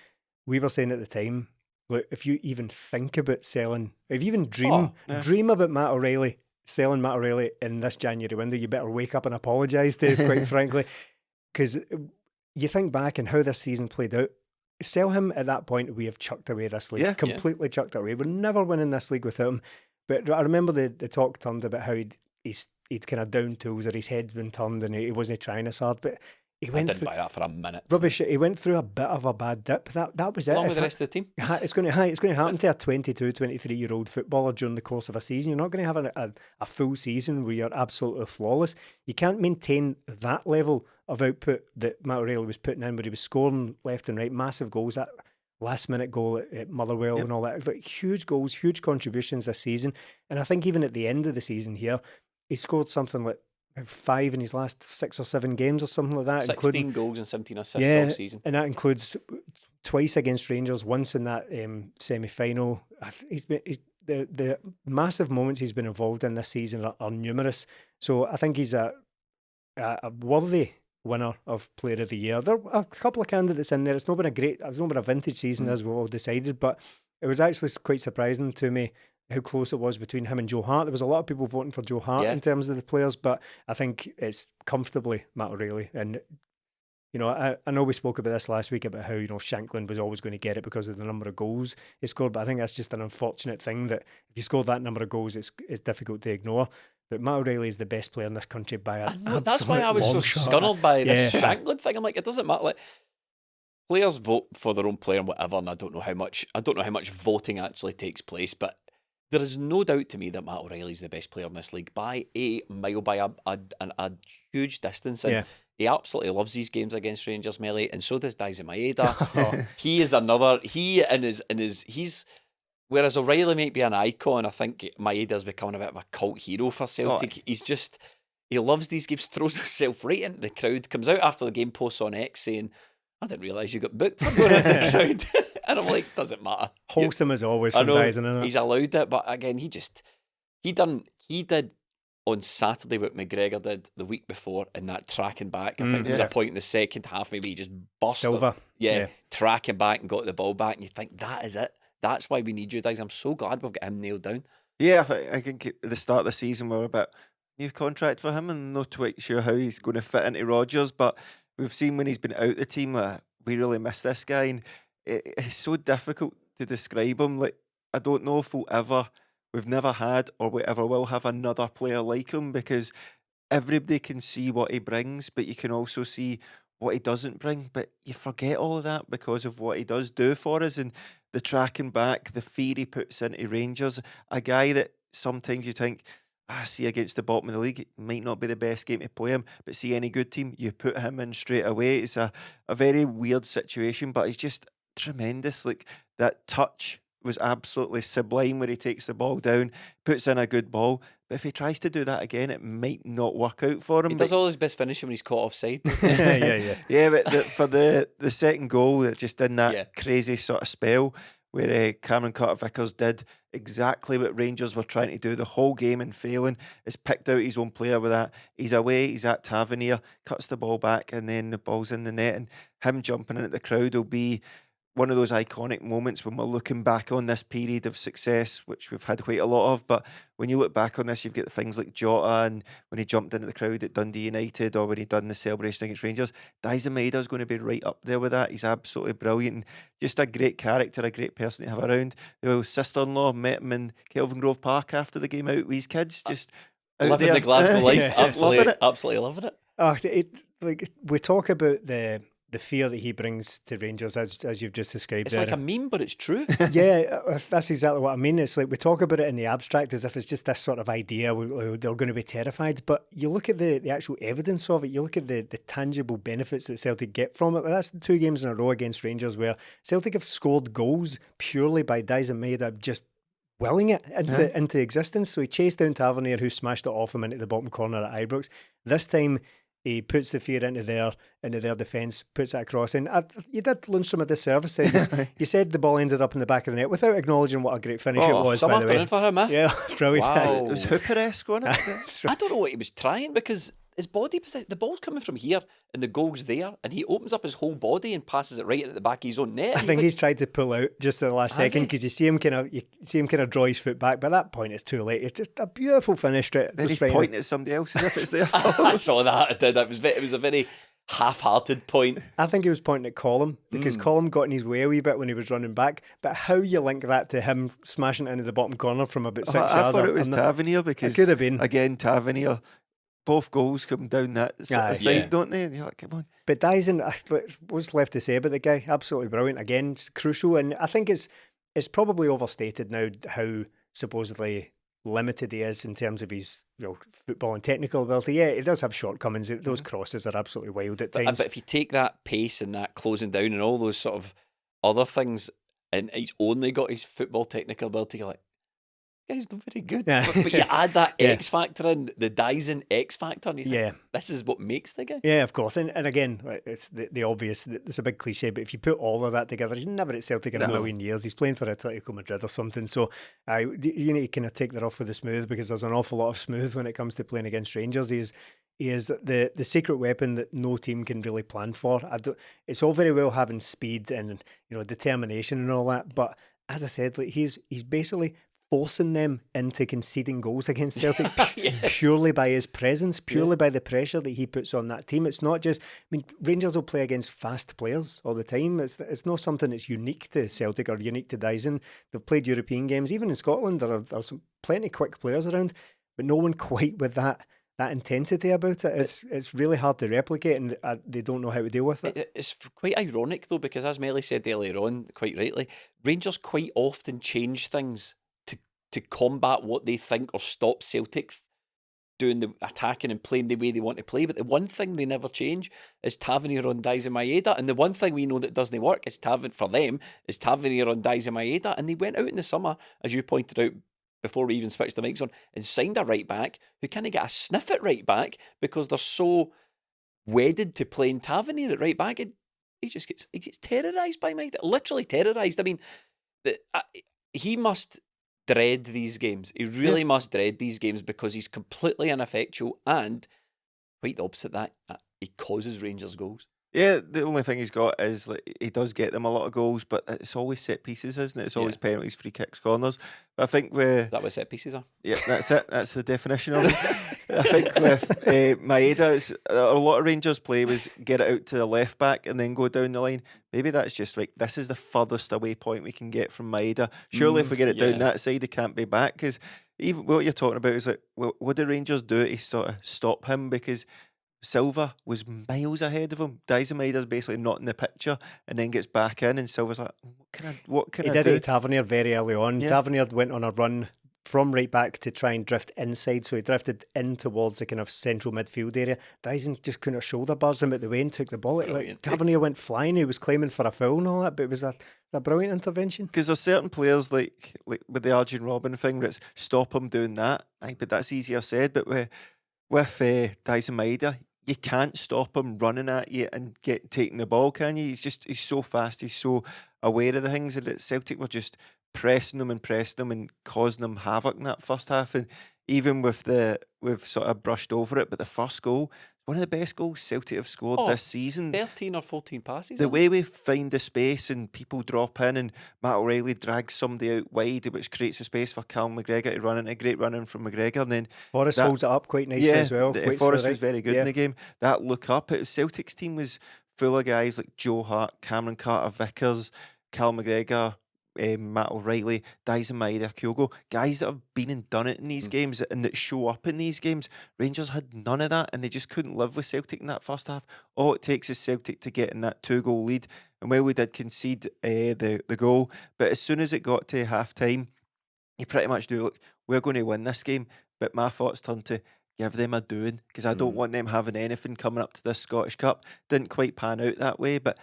we were saying at the time, look, if you even think about selling, if you even dream about Matt O'Reilly, selling Matt O'Reilly in this January window, you better wake up and apologise to us, quite frankly. Because you think back and how this season played out, sell him at that point, we have chucked away this league. Yeah. Completely chucked it away. We're never winning this league without him. But I remember the talk turned about how he'd kind of down tools, or his head's been turned and he wasn't trying as hard. But he went I didn't buy that for a minute. rubbish. He went through a bit of a bad dip. That was it. Along with the rest of the team. It's going to happen to a 22, 23-year-old footballer during the course of a season. You're not going to have a full season where you're absolutely flawless. You can't maintain that level of output that Matt O'Reilly was putting in, where he was scoring left and right, massive goals, that last-minute goal at Motherwell and all that. Like, huge goals, huge contributions this season. And I think even at the end of the season here, he scored something like 5 in his last 6 or 7 games or something like that. 16 goals and 17 assists all season. And that includes twice against Rangers, once in that semi-final. The massive moments he's been involved in this season are numerous. So I think he's a worthy winner of Player of the Year. There are a couple of candidates in there. It's not been a vintage season, as we've all decided, but it was actually quite surprising to me how close it was between him and Joe Hart. There was a lot of people voting for Joe Hart in terms of the players, but I think it's comfortably Matt O'Reilly. And I know we spoke about this last week about how Shankland was always going to get it because of the number of goals he scored, but I think that's just an unfortunate thing that if you score that number of goals, it's difficult to ignore. But Matt O'Reilly is the best player in this country by a that's why I was so scunnered by this Shankland thing. I'm like, it doesn't matter. Like, players vote for their own player and whatever, and I don't know how much voting actually takes place, but there is no doubt to me that Matt O'Reilly is the best player in this league by a mile, by a huge distance. And he absolutely loves these games against Rangers, Melly, and so does DAIZEN MAEDA. He is another. He's. Whereas O'Reilly might be an icon, I think Maeda's becoming a bit of a cult hero for Celtic. He loves these games, throws himself right into the crowd, comes out after the game, posts on X saying, I didn't realise you got booked for going into the crowd. And I'm like, doesn't matter. Wholesome as always from DAIZEN, isn't it? He's allowed it, but again, he did on Saturday what McGregor did the week before in that tracking back. I think there was a point in the second half, maybe he just burst. Silva. Tracking back and got the ball back, and you think, that is it. That's why we need you, guys. I'm so glad we've got him nailed down. Yeah, I think at the start of the season we were a bit new contract for him and not quite sure how he's going to fit into Rodgers, but we've seen when he's been out the team that we really miss this guy, and it's so difficult to describe him. Like, I don't know if we've never had or we ever will have another player like him, because everybody can see what he brings, but you can also see what he doesn't bring. But you forget all of that because of what he does do for us, and the tracking back, the fear he puts into Rangers, a guy that sometimes you think, see against the bottom of the league, it might not be the best game to play him, but see any good team, you put him in straight away. It's a very weird situation, but he's just tremendous. Like, that touch was absolutely sublime where he takes the ball down, puts in a good ball. But if he tries to do that again, it might not work out for him. He does all his best finishing when he's caught offside. Yeah, but for the second goal, it just in that crazy sort of spell where Cameron Carter-Vickers did exactly what Rangers were trying to do the whole game and failing, is picked out his own player with that. He's away, he's at Tavernier, cuts the ball back, and then the ball's in the net, and him jumping in at the crowd will be one of those iconic moments when we're looking back on this period of success, which we've had quite a lot of. But when you look back on this, you've got things like Jota, and when he jumped into the crowd at Dundee United, or when he done the celebration against Rangers. DAIZEN MAEDA is going to be right up there with that. He's absolutely brilliant, and just a great character, a great person to have around. The sister-in-law met him in Kelvin Grove Park after the game out with his kids, just out living there. The Glasgow life, Absolutely loving it. Like, we talk about the fear that he brings to Rangers, as you've just described. It's like a meme, but it's true. Yeah, that's exactly what I mean. It's like we talk about it in the abstract as if it's just this sort of idea they're going to be terrified, but you look at the actual evidence of it, you look at the tangible benefits that Celtic get from it. That's the 2 games in a row against Rangers where Celtic have scored goals purely by DAIZEN MAEDA just willing it into existence. So he chased down Tavernier, who smashed it off him into the bottom corner at Ibrox. This time he puts the fear into their defence, puts it across. And you did Lundstram a disservice. You said the ball ended up in the back of the net without acknowledging what a great finish it was. Some afternoon for him, eh? Yeah, brilliant. Wow. It was Hooper-esque, wasn't it? I don't know what he was trying, because his body position, the ball's coming from here and the goal's there, and he opens up his whole body and passes it right into the back of his own net. I think he's tried to pull out just at the last second, because you see him kind of draw his foot back. By that point, it's too late. It's just a beautiful finish. Then he's pointing at somebody else as if it's their fault. I saw that. I did. It was a very. half-hearted point. I think he was pointing at CALLUM because CALLUM got in his way a wee bit when he was running back. But how you link that to him smashing it into the bottom corner from about 6 yards? I thought it was Tavernier because it could have been. Again, Tavernier, both goals come down that side, don't they? And you're like, come on. But Dyson, what's left to say about the guy? Absolutely brilliant. Again, it's crucial. And I think it's probably overstated now how supposedly limited he is in terms of his football and technical ability. Yeah, he does have shortcomings. Those crosses are absolutely wild at times. But if you take that pace and that closing down and all those sort of other things, and he's only got his football technical ability, you're like, guy's not very good. Yeah. But you add that X factor in, the DAIZEN X factor, and you think, this is what makes the guy. Yeah, of course. And again, it's the obvious, it's a big cliche, but if you put all of that together, he's never at Celtic in a million years. He's playing for Atletico Madrid or something. So you need to kind of take that off with the smooth, because there's an awful lot of smooth when it comes to playing against Rangers. He is the secret weapon that no team can really plan for. It's all very well having speed and determination and all that, but as I said, like he's basically forcing them into conceding goals against Celtic purely by his presence, purely by the pressure that he puts on that team. It's not just, Rangers will play against fast players all the time. It's not something that's unique to Celtic or unique to DAIZEN. They've played European games. Even in Scotland, there are some plenty quick players around, but no one quite with that intensity about it. It's really hard to replicate, and they don't know how to deal with it. It's quite ironic though, because as Melly said earlier on, quite rightly, Rangers quite often change things to combat what they think or stop Celtic doing the attacking and playing the way they want to play. But the one thing they never change is Tavernier on DAIZEN MAEDA. And the one thing we know that doesn't work is Tavernier on DAIZEN MAEDA. And they went out in the summer, as you pointed out before we even switched the mics on, and signed a right back who kind of get a sniff at right back because they're so wedded to playing Tavernier at right back. He gets terrorised by MAEDA, literally terrorised. I mean, he must dread these games. He really must dread these games because he's completely ineffectual, and quite the opposite that he causes Rangers goals. Yeah, the only thing he's got is he does get them a lot of goals, but it's always set pieces, isn't it? It's always penalties, free kicks, corners. But I think is that what set pieces are? Yeah, that's it. That's the definition of it. I think with MAEDA, a lot of Rangers play was get it out to the left back and then go down the line. Maybe that's just right. This is the furthest away point we can get from MAEDA. Surely if we get it down that side, he can't be back, because even what you're talking about is like, what do Rangers do to sort of stop him? Because Silva was miles ahead of him. DAIZEN MAEDA's basically not in the picture and then gets back in, and Silva's like, what can I do? He did it to Tavernier very early on. Yeah. Tavernier went on a run from right back to try and drift inside, so he drifted in towards the kind of central midfield area. DAIZEN just couldn't shoulder bars him at the way and took the ball. Tavernier went flying. He was claiming for a foul and all that, but it was a brilliant intervention. Because there's certain players like with the Arjen Robben thing where it's stop him doing that. But that's easier said. But with DAIZEN MAEDA, you can't stop him running at you and taking the ball, can you? He's so fast. He's so aware of the things that Celtic were just pressing them and causing them havoc in that first half. And even we've sort of brushed over it, but the first goal, one of the best goals Celtic have scored this season. 13 or 14 passes. The way we find the space and people drop in and Matt O'Reilly drags somebody out wide, which creates a space for Callum McGregor to run in. A great run in from McGregor. And then Forrest holds it up quite nicely as well. Forrest was very good in the game. That look up. Celtic's team was full of guys like Joe Hart, Cameron Carter-Vickers, Callum McGregor, Matt O'Reilly, DAIZEN MAEDA, Kyogo, guys that have been and done it in these games and that show up in these games. Rangers had none of that, and they just couldn't live with Celtic in that first half. All it takes is Celtic to get in that 2-goal lead, and we did concede the goal, but as soon as it got to half time, you pretty much knew, look, we're going to win this game. But my thoughts turned to give them a doing, because I don't want them having anything coming up to this Scottish Cup. Didn't quite pan out that way, but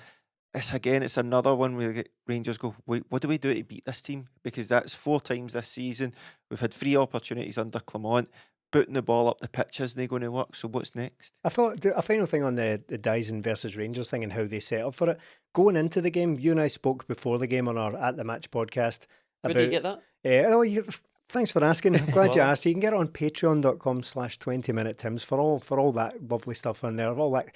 it's another one where Rangers go, wait, what do we do to beat this team? Because that's 4 times this season. We've had 3 opportunities under Clement. Putting the ball up the pitch isn't going to work, so what's next? I thought a final thing on the DAIZEN versus Rangers thing and how they set up for it. Going into the game, you and I spoke before the game on our At The Match podcast. Where did you get that? Thanks for asking. I'm glad you asked. You can get it on patreon.com/20minute-tims for all that lovely stuff on there, all that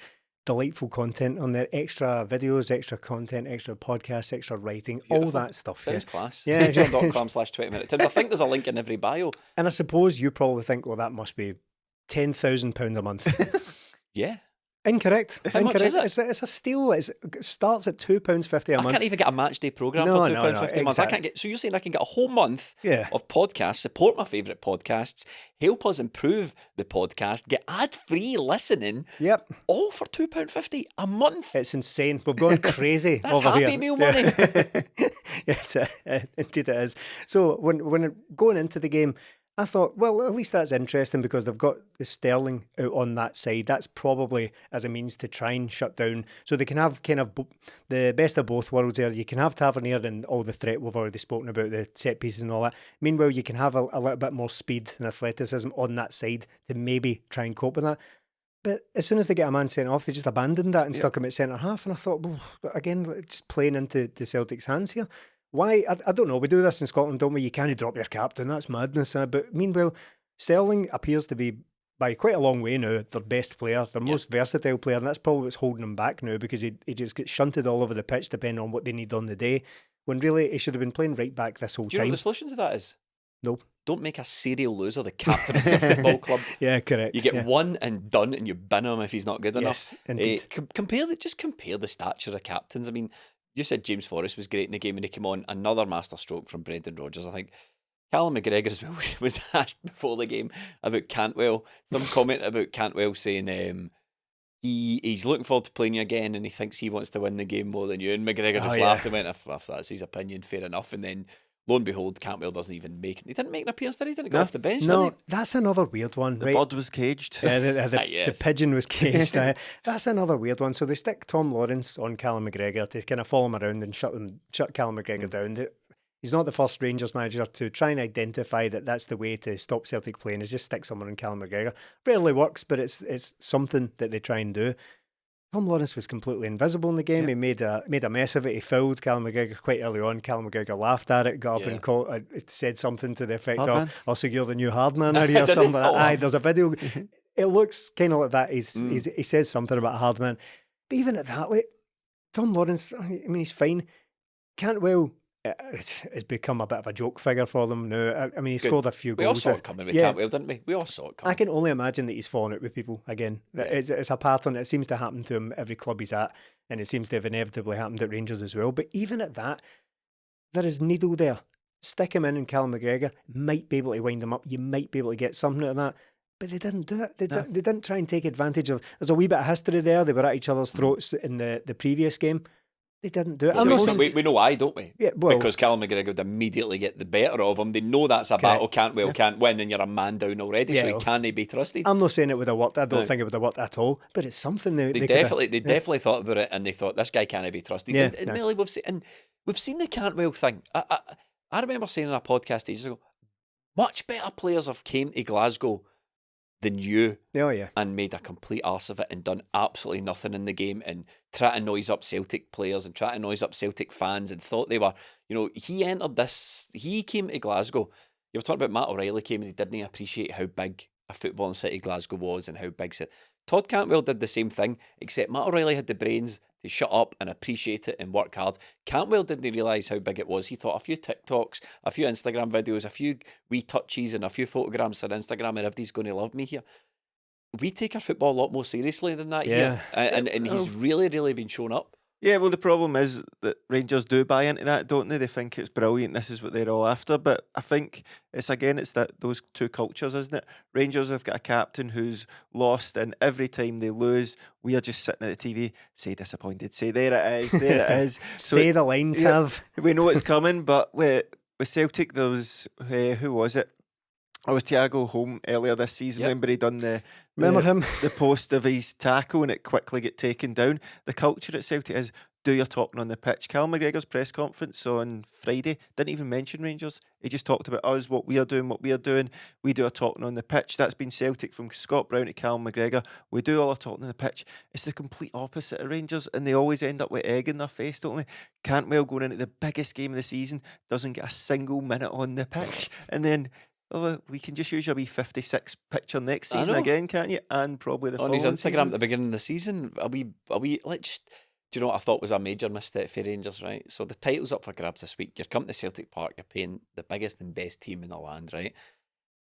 delightful content on there, extra videos, extra content, extra podcasts, extra writing, all that stuff. Sounds class. Yeah. Patreon.com/20minute-tims. I think there's a link in every bio. And I suppose you probably think, well, that must be £10,000 a month. Yeah. Incorrect. How much is it? It's a steal. It starts at £2.50 a month. I can't even get a match day programme No, for no, £2.50 no, a month. I exactly. can't get. So you're saying I can get a whole month Yeah. of podcasts, support my favourite podcasts, help us improve the podcast, get ad-free listening, Yep. all for £2.50 a month. It's insane. We've gone crazy That's over Happy here. Meal money. Yes, indeed it is. So when going into the game, I thought, well, at least that's interesting because they've got the Sterling out on that side. That's probably as a means to try and shut down, so they can have kind of the best of both worlds there. You can have Tavernier and all the threat we've already spoken about, the set pieces and all that. Meanwhile, you can have a little bit more speed and athleticism on that side to maybe try and cope with that. But as soon as they get a man sent off, they just abandoned that and stuck him at centre half. And I thought, well, again, just playing into the Celtic's hands here. Why? I don't know. We do this in Scotland, don't we? You can't drop your captain. That's madness. But meanwhile, Sterling appears to be, by quite a long way now, their best player, their most versatile player. And that's probably what's holding him back now, because he just gets shunted all over the pitch depending on what they need on the day. When really, he should have been playing right back this whole Do you know time. what the solution to that is? No. Don't make a serial loser the captain of the football club. Yeah, correct. You get one and done, and you bin him if he's not good enough. Yes, indeed. Compare the stature of captains. I mean, you said James Forrest was great in the game when he came on. Another masterstroke from Brendan Rodgers. I think Callum McGregor as well was asked before the game about Cantwell. Some comment about Cantwell saying he's looking forward to playing you again, and he thinks he wants to win the game more than you. And McGregor just laughed and went, if that's his opinion, fair enough. And then lo and behold, Cantwell doesn't even make it. He didn't make an appearance, did he? Didn't go off the bench, did he? That's another weird one. The bird was caged. Yeah, the Yes. pigeon was caged. That's another weird one. So they stick Tom Lawrence on Callum McGregor to kind of follow him around and shut Callum McGregor down. He's not the first Rangers manager to try and identify that that's the way to stop Celtic playing, is just stick someone on Callum McGregor. Rarely works, but it's something that they try and do. Tom Lawrence was completely invisible in the game. He made a mess of it. He fouled Callum McGregor quite early on. Callum McGregor laughed at it, got up and said something to the effect of, "Also, you're the new hard man," or something like that. Aye, there's a video. It looks kind of like that. He says something about a hard man. But even at that, like, Tom Lawrence, I mean, he's fine. Cantwell has become a bit of a joke figure for them now. I mean, he scored a few goals. We all saw it coming with Cantwell, didn't we? We all saw it coming. I can only imagine that he's fallen out with people again. It's a pattern. It seems to happen to him every club he's at, and it seems to have inevitably happened at Rangers as well. But even at that, there is needle there. Stick him in, and Callum McGregor might be able to wind him up. You might be able to get something out of that. But they didn't do it. They didn't try and take advantage of. There's a wee bit of history there. They were at each other's throats in the previous game. They didn't do it. We know why, don't we? Yeah, well, because Callum McGregor would immediately get the better of him. They know that's a battle. Cantwell can't win, and you're a man down already, so he can't be trusted. I'm not saying it would have worked. I don't think it would have worked at all. But it's something they definitely thought about it, and they thought this guy can't be trusted. Yeah, and really, we've seen the Cantwell thing. I remember saying in a podcast ages ago, much better players have came to Glasgow than you and made a complete arse of it and done absolutely nothing in the game and try to noise up Celtic players and try to noise up Celtic fans and thought they were, he came to Glasgow. You were talking about Matt O'Reilly came and he didn't appreciate how big a footballing city Glasgow was and how big it. Todd Cantwell did the same thing, except Matt O'Reilly had the brains to shut up and appreciate it and work hard. Cantwell didn't realise how big it was. He thought a few TikToks, a few Instagram videos, a few wee touches and a few photographs on Instagram and everybody's going to love me here. We take our football a lot more seriously than that here. And he's really, really been shown up. Yeah, well, the problem is that Rangers do buy into that, don't they? They think it's brilliant. This is what they're all after. But I think it's those two cultures, isn't it? Rangers have got a captain who's lost, and every time they lose, we are just sitting at the TV, say disappointed, say there it is, there it is. So, say the line, Tav. We know it's coming, but with Celtic, there was who was it? I was Thiago home earlier this season. Remember he done Remember him? The post of his tackle and it quickly get taken down. The culture at Celtic is do your talking on the pitch. Callum McGregor's press conference on Friday didn't even mention Rangers. He just talked about us, what we are doing. We do our talking on the pitch. That's been Celtic from Scott Brown to Callum McGregor. We do all our talking on the pitch. It's the complete opposite of Rangers, and they always end up with egg in their face, don't they? Cantwell going into the biggest game of the season doesn't get a single minute on the pitch, and then we can just use your wee 56 picture next season again, can't you? And probably the on his Instagram season. at the beginning of the season. Are we like just? Do you know what I thought was a major mistake for Rangers? Right, so the title's up for grabs this week. You're coming to Celtic Park. You're paying the biggest and best team in the land, right?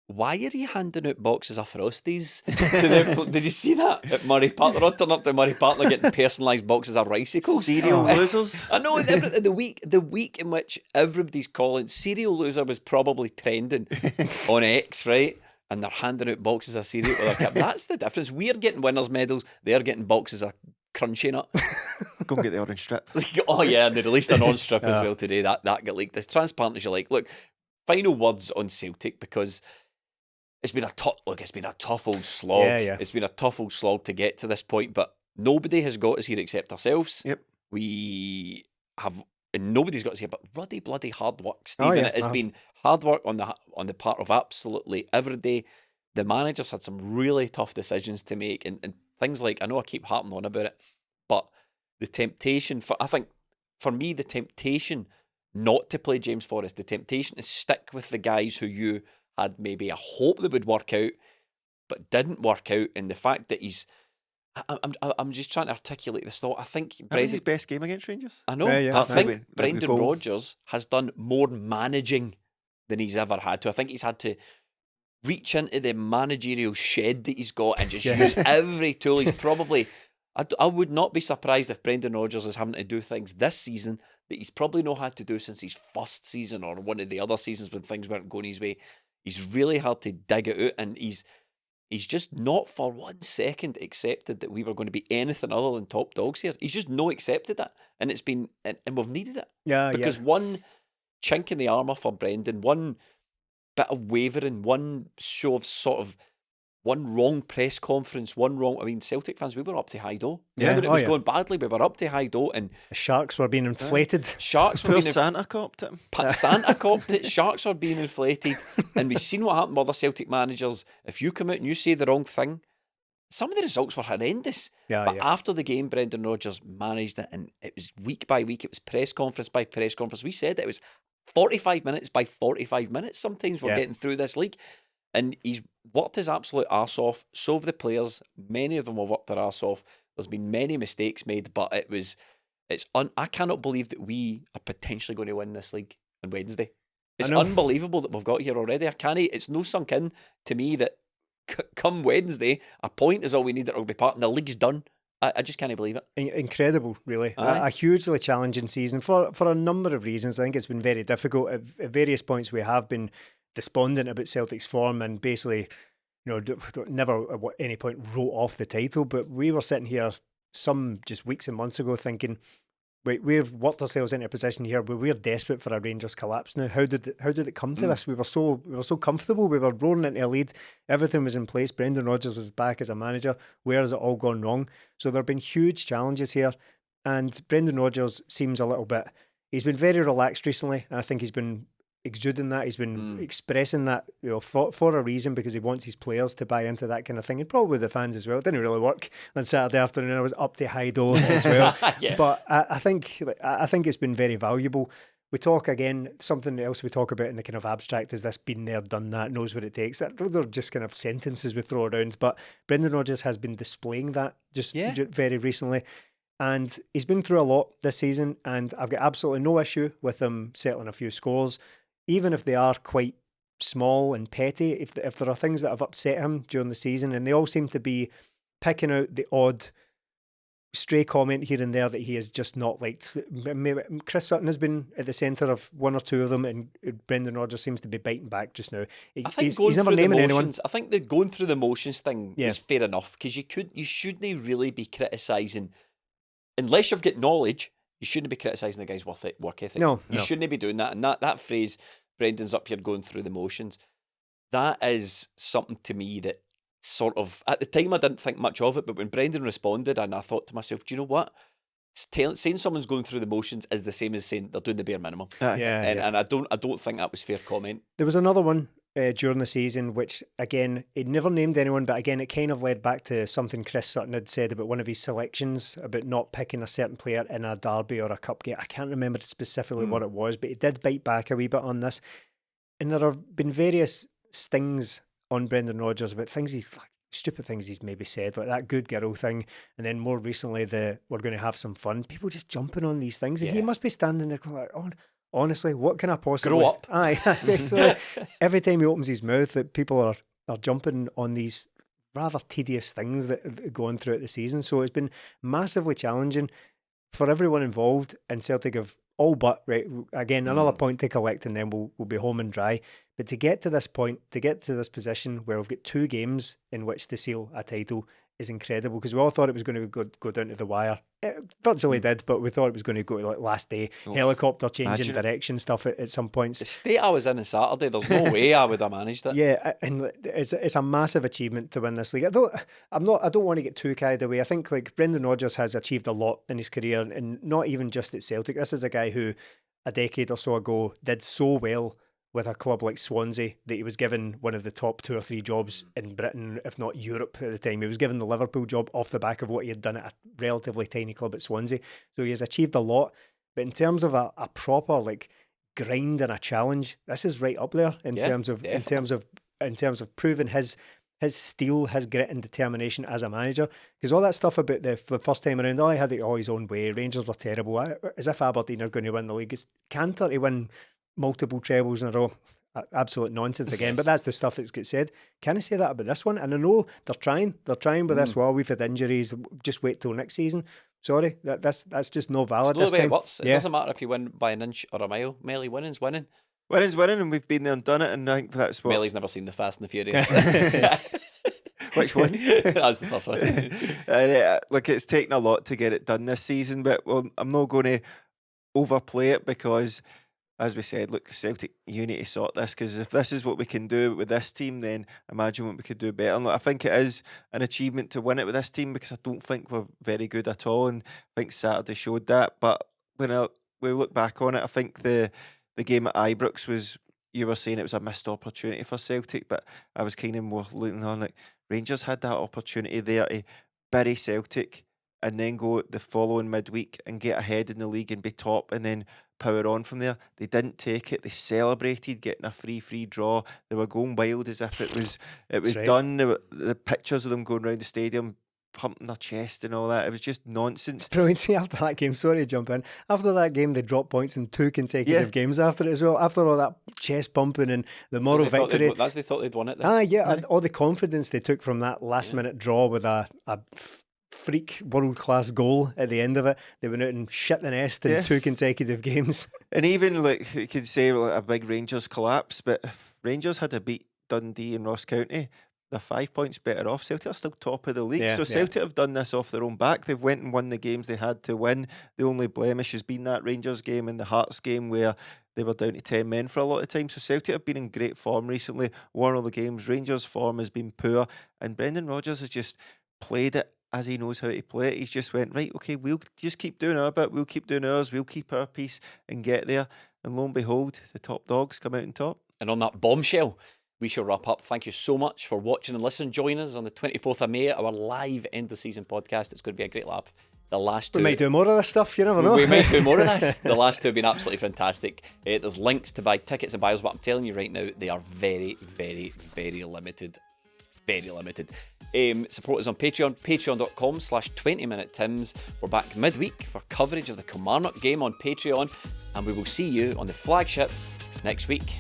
why are you handing out boxes of Frosties? To the, did you see that at Murray Park? They're all turning up to Murray Park, they're getting personalised boxes of Ricicles. Serial losers. I know, the week in which everybody's calling Serial Loser was probably trending on X, right? And they're handing out boxes of cereal to their kid. That's the difference. We're getting winners' medals, they're getting boxes of Crunchy Nut. Go and get the orange strip. Oh yeah, and they released an orange strip as well today. That got leaked. As transparent as you like. Look, final words on Celtic, because it's been a tough old slog. Yeah. It's been a tough old slog to get to this point, but nobody has got us here except ourselves. Yep. We have, and nobody's got us here, but bloody hard work, Stephen. It has been hard work on the part of absolutely everybody. The manager's had some really tough decisions to make, and things like, I know I keep harping on about it, but the temptation for me, the temptation not to play James Forrest, the temptation to stick with the guys who you had maybe a hope that would work out, but didn't work out, and the fact that he's, I'm just trying to articulate this thought. I think That was his best game against Rangers. I know. Yeah. I think Brendan Rodgers has done more managing than he's ever had to. I think he's had to reach into the managerial shed that he's got and just use every tool. He's probably, I would not be surprised if Brendan Rodgers is having to do things this season that he's probably not had to do since his first season or one of the other seasons when things weren't going his way. He's really had to dig it out, and he's just not for 1 second accepted that we were going to be anything other than top dogs here. He's just not accepted that, and it's been, and we've needed it. Because one chink in the armour for Brendan, one bit of wavering, one show of sort of, one wrong press conference, Celtic fans, we were up to high do. When it was going badly, we were up to high do, and the Sharks were being inflated. Sharks were Poor being Santa copped it. Santa copped it. Sharks are being inflated, and we've seen what happened with other Celtic managers. If you come out and you say the wrong thing, some of the results were horrendous. But after the game, Brendan Rodgers managed it, and it was week by week. It was press conference by press conference. We said it was 45 minutes by 45 minutes. Sometimes we're getting through this league. And he's worked his absolute arse off. So have the players. Many of them have worked their arse off. There's been many mistakes made, but I cannot believe that we are potentially going to win this league on Wednesday. It's unbelievable that we've got here already. It's no sunk in to me that come Wednesday, a point is all we need at Rugby Park and the league's done. I just can't believe it. Incredible, really. A hugely challenging season for a number of reasons. I think it's been very difficult. At various points we have been despondent about Celtic's form and basically, never at any point wrote off the title. But we were sitting here some just weeks and months ago thinking, we've worked ourselves into a position here where we're desperate for a Rangers collapse now. How did it come to this? We were so comfortable. We were rolling into a lead. Everything was in place. Brendan Rodgers is back as a manager. Where has it all gone wrong? So there have been huge challenges here, and Brendan Rodgers seems a little bit. He's been very relaxed recently, and I think he's been exuding that. He's been expressing that, for a reason, because he wants his players to buy into that kind of thing, and probably the fans as well. It didn't really work on Saturday afternoon. I was up to high do as well. But I think it's been very valuable. We talk again, something else we talk about in the kind of abstract is this been there, done that, knows what it takes. Those are just kind of sentences we throw around. But Brendan Rodgers has been displaying that just very recently. And he's been through a lot this season, and I've got absolutely no issue with him settling a few scores, even if they are quite small and petty. If there are things that have upset him during the season, and they all seem to be picking out the odd stray comment here and there that he has just not liked. Maybe Chris Sutton has been at the centre of one or two of them, and Brendan Rodgers seems to be biting back just now. I think he's never naming anyone. I think the going through the motions thing is fair enough, because you shouldn't really be criticising unless you've got knowledge. You shouldn't be criticising the guy's work ethic. No, you shouldn't be doing that. And that phrase, Brendan's up here going through the motions, that is something to me that sort of, at the time I didn't think much of it, but when Brendan responded, and I thought to myself, do you know what? Saying someone's going through the motions is the same as saying they're doing the bare minimum. And I don't think that was fair comment. There was another one during the season, which again, he never named anyone, but again, it kind of led back to something Chris Sutton had said about one of his selections, about not picking a certain player in a derby or a cup game. I can't remember specifically what it was, but he did bite back a wee bit on this. And there have been various stings on Brendan Rodgers about things stupid things he's maybe said, like that good girl thing, and then more recently we're going to have some fun. People just jumping on these things, and he must be standing there going like, honestly, what can I possibly... Grow up. Aye, basically, every time he opens his mouth, that people are jumping on these rather tedious things that go on throughout the season. So it's been massively challenging for everyone involved, and Celtic have all but, right, again, another point to collect and then we'll be home and dry. But to get to this point, to get to this position where we've got 2 games in which to seal a title is incredible, because we all thought it was going to go down to the wire. It virtually did, but we thought it was going to go like last day, helicopter changing direction stuff at some points. The state I was in on Saturday, there's no way I would have managed it. Yeah, and it's a massive achievement to win this league. I don't want to get too carried away. I think like Brendan Rodgers has achieved a lot in his career, and not even just at Celtic. This is a guy who a decade or so ago did so well with a club like Swansea that he was given one of the top 2 or 3 jobs in Britain, if not Europe at the time. He was given the Liverpool job off the back of what he had done at a relatively tiny club at Swansea. So he has achieved a lot. But in terms of a proper like grind and a challenge, this is right up there in terms of proving his steel, his grit and determination as a manager. Because all that stuff about the first time around, he had it all his own way, Rangers were terrible, as if Aberdeen are going to win the league. It's canter to win multiple trebles in a row. Absolute nonsense again, but that's the stuff that's gets said. Can I say that about this one? And I know they're trying with this. Well, we've had injuries. Just wait till next season. Sorry, that's just no valid. It's the way it works. It doesn't matter if you win by an inch or a mile. Melly, winning's winning. Winning's winning, and we've been there and done it. And I think that's what Melly's never seen the Fast and the Furious. Which one? That's the first one. And, like, it's taken a lot to get it done this season, but I'm not going to overplay it because, as we said, look, Celtic, you need to sort this, because if this is what we can do with this team, then imagine what we could do better. And look, I think it is an achievement to win it with this team, because I don't think we're very good at all, and I think Saturday showed that. But when we look back on it, I think the game at Ibrox was, you were saying it was a missed opportunity for Celtic, but I was kind of more looking on like Rangers had that opportunity there to bury Celtic and then go the following midweek and get ahead in the league and be top and then power on from there. They didn't take it. They celebrated getting a free draw. They were going wild as if it was right. done. The pictures of them going around the stadium pumping their chest and all that, it was just nonsense. Brilliant. See, after that game, sorry to jump in, after that game they dropped points in 2 consecutive games after it as well, after all that chest pumping and the moral victory. They thought they'd won it then. And all the confidence they took from that last minute draw with a freak world-class goal at the end of it. They went out and shit the nest in 2 consecutive games. And even, like, you could say like a big Rangers collapse, but if Rangers had to beat Dundee and Ross County, they're 5 points better off. Celtic are still top of the league. So Celtic have done this off their own back. They've went and won the games they had to win. The only blemish has been that Rangers game and the Hearts game where they were down to 10 men for a lot of time. So Celtic have been in great form recently. Won all the games. Rangers' form has been poor. And Brendan Rodgers has just played it as he knows how to play it. He's just went, right, okay, we'll just keep doing our bit. We'll keep doing ours. We'll keep our piece and get there. And lo and behold, the top dogs come out on top. And on that bombshell, we shall wrap up. Thank you so much for watching and listening. Join us on the 24th of May, our live end of season podcast. It's going to be a great laugh. The last 2... We might do more of this stuff, you never know. We might do more of this. The last 2 have been absolutely fantastic. There's links to buy tickets and bios, but I'm telling you right now, they are very, very, very limited. Very limited. Support us on Patreon, patreon.com/20minutetims. We're back midweek for coverage of the Kilmarnock game on Patreon, and we will see you on the flagship next week.